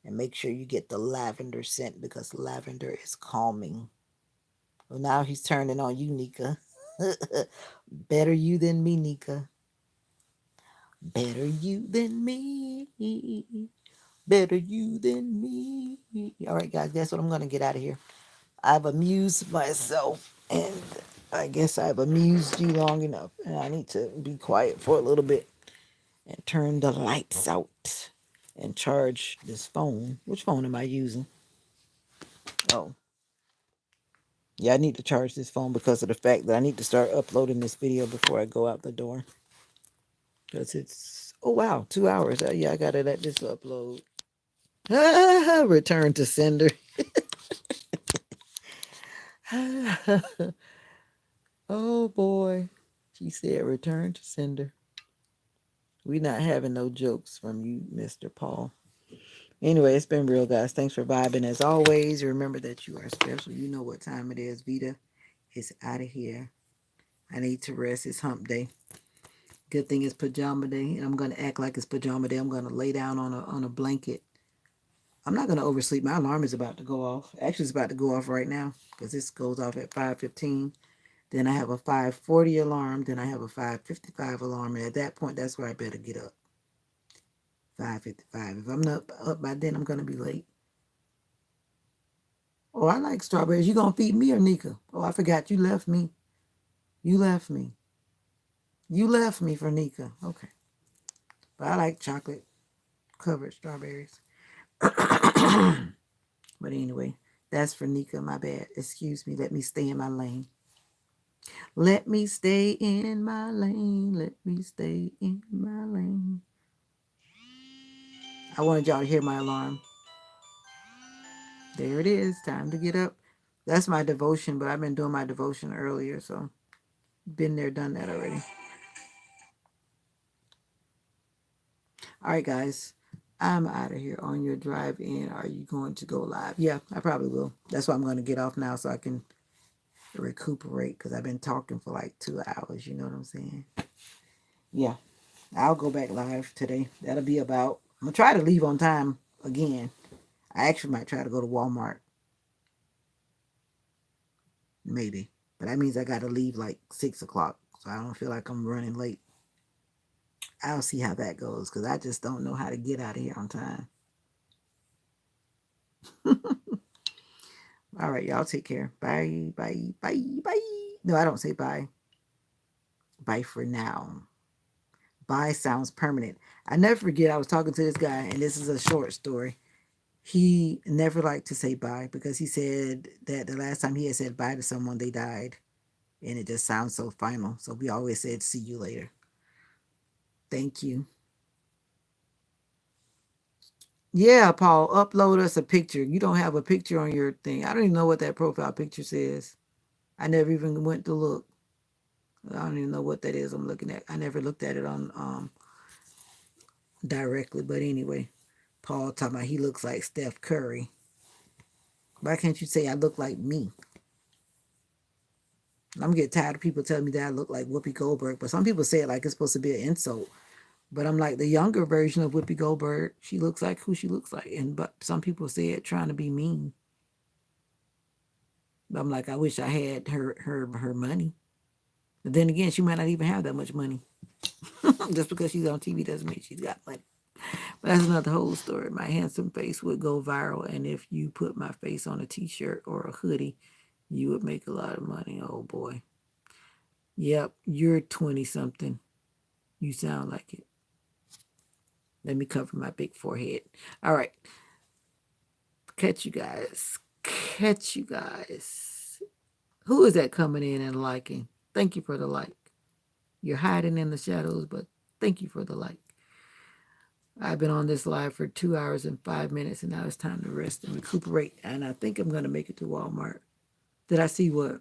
And make sure you get the lavender scent because lavender is calming. Well, now he's turning on you, Nika. Better you than me, Nika. Better you than me. Better you than me. All right, guys, guess what? I'm going to get out of here. I've amused myself, and I guess I've amused you long enough. And I need to be quiet for a little bit and turn the lights out and charge this phone. Which phone am I using? Oh, yeah, I need to charge this phone because of the fact that I need to start uploading this video before I go out the door. Because it's, oh wow, 2 hours. Yeah, I got to let this upload. Return to sender. Oh boy. She said return to sender. We not having no jokes from you, Mr. Paul. Anyway, it's been real, guys. Thanks for vibing as always. Remember that you are special. You know what time it is. Vita is out of here. I need to rest. It's hump day. Good thing it's pajama day, and I'm gonna act like it's pajama day. I'm gonna lay down on a blanket. I'm not gonna oversleep. My alarm is about to go off. Actually, it's about to go off right now because this goes off at 5:15. Then I have a 5:40 alarm. Then I have a 5:55 alarm, and at that point, that's where I better get up. 5:55. If I'm not up by then, I'm gonna be late. Oh, I like strawberries. You gonna feed me or Nika? Oh, I forgot you left me. You left me. You left me for Nika. Okay. But I like chocolate covered strawberries. But anyway, that's for Nika. My bad. Excuse me. Let me stay in my lane. Let me stay in my lane. Let me stay in my lane. I wanted y'all to hear my alarm. There it is. Time to get up. That's my devotion, but I've been doing my devotion earlier, so been there, done that already. All right, guys. I'm out of here on your drive in. Are you going to go live? Yeah, I probably will. That's why I'm going to get off now so I can recuperate because I've been talking for like 2 hours. You know what I'm saying? Yeah, I'll go back live today. That'll be about, I'm going to try to leave on time again. I actually might try to go to Walmart, maybe. But that means I got to leave like 6 o'clock. So I don't feel like I'm running late. I'll see how that goes because I just don't know how to get out of here on time. All right, y'all take care. Bye, bye, bye, bye. No, I don't say bye. Bye for now. Bye sounds permanent. I never forget I was talking to this guy, and this is a short story. He never liked to say bye because he said that the last time he had said bye to someone, they died. And it just sounds so final. So we always said, see you later. Thank you. Yeah, Paul, upload us a picture. You don't have a picture on your thing. I don't even know what that profile picture says. I never even went to look. I don't even know what that is I'm looking at. I never looked at it on directly. But anyway, Paul talking about he looks like Steph Curry. Why can't you say I look like me? I'm getting tired of people telling me that I look like Whoopi Goldberg. But some people say it like it's supposed to be an insult. But I'm like the younger version of Whoopi Goldberg. She looks like who she looks like. And but some people say it trying to be mean. But I'm like, I wish I had her money. But then again, she might not even have that much money. Just because she's on TV doesn't mean she's got money. But that's another whole story. My handsome face would go viral, and if you put my face on a T-shirt or a hoodie, you would make a lot of money. Oh boy. Yep, you're 20 something. You sound like it. Let me cover my big forehead. All right. Catch you guys. Catch you guys. Who is that coming in and liking? Thank you for the like. You're hiding in the shadows, but thank you for the like. I've been on this live for 2 hours and 5 minutes, and now it's time to rest and recuperate. And I think I'm going to make it to Walmart. Did I see what?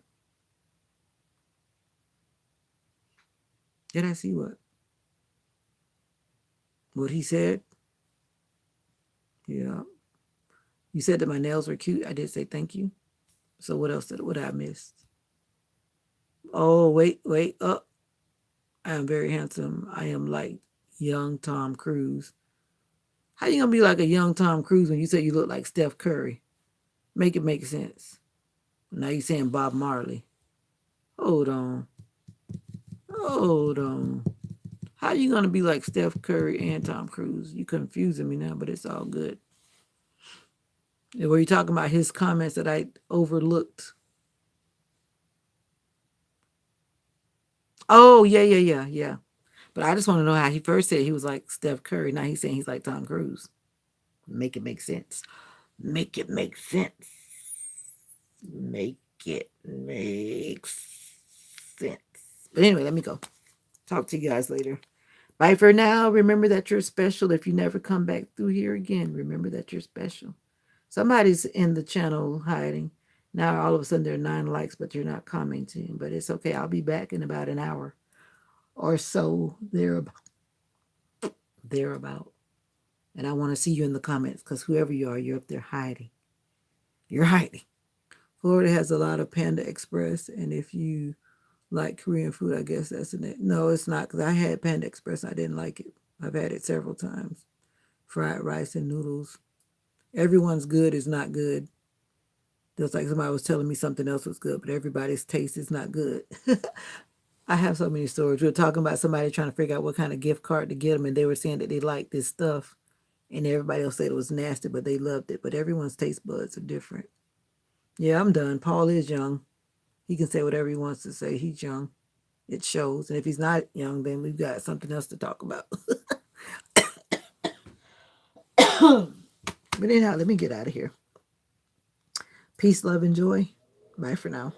Did I see what? What he said? Yeah. You said that my nails were cute. I did say thank you. So what else did what I missed? Oh, wait. I am very handsome. I am like young Tom Cruise. How you gonna be like a young Tom Cruise when you say you look like Steph Curry? Make it make sense. Now you saying Bob Marley. Hold on. Hold on. How you gonna be like Steph Curry and Tom Cruise? You confusing me now, but it's all good. Were you talking about his comments that I overlooked? Oh, yeah. But I just want to know how he first said he was like Steph Curry. Now he's saying he's like Tom Cruise. Make it make sense. Make it make sense. Make it make sense. But anyway, let me go. Talk to you guys later. Bye for now. Remember that you're special. If you never come back through here again, remember that you're special. Somebody's in the channel hiding. Now all of a sudden there are 9 likes, but you're not commenting. But it's okay. I'll be back in about an hour or so. Thereabout. And I want to see you in the comments because whoever you are, you're up there hiding. You're hiding. Florida has a lot of Panda Express, and if you like Korean food, I guess that's in it. No, it's not because I had Panda Express. I didn't like it. I've had it several times. Fried rice and noodles. Everyone's good is not good. Just like somebody was telling me something else was good, but everybody's taste is not good. I have so many stories. We were talking about somebody trying to figure out what kind of gift card to get them, and they were saying that they liked this stuff, and everybody else said it was nasty, but they loved it. But everyone's taste buds are different. Yeah, I'm done. Paul is young. He can say whatever he wants to say. He's young. It shows. And if he's not young, then we've got something else to talk about. But anyhow, let me get out of here. Peace, love, and joy. Bye for now.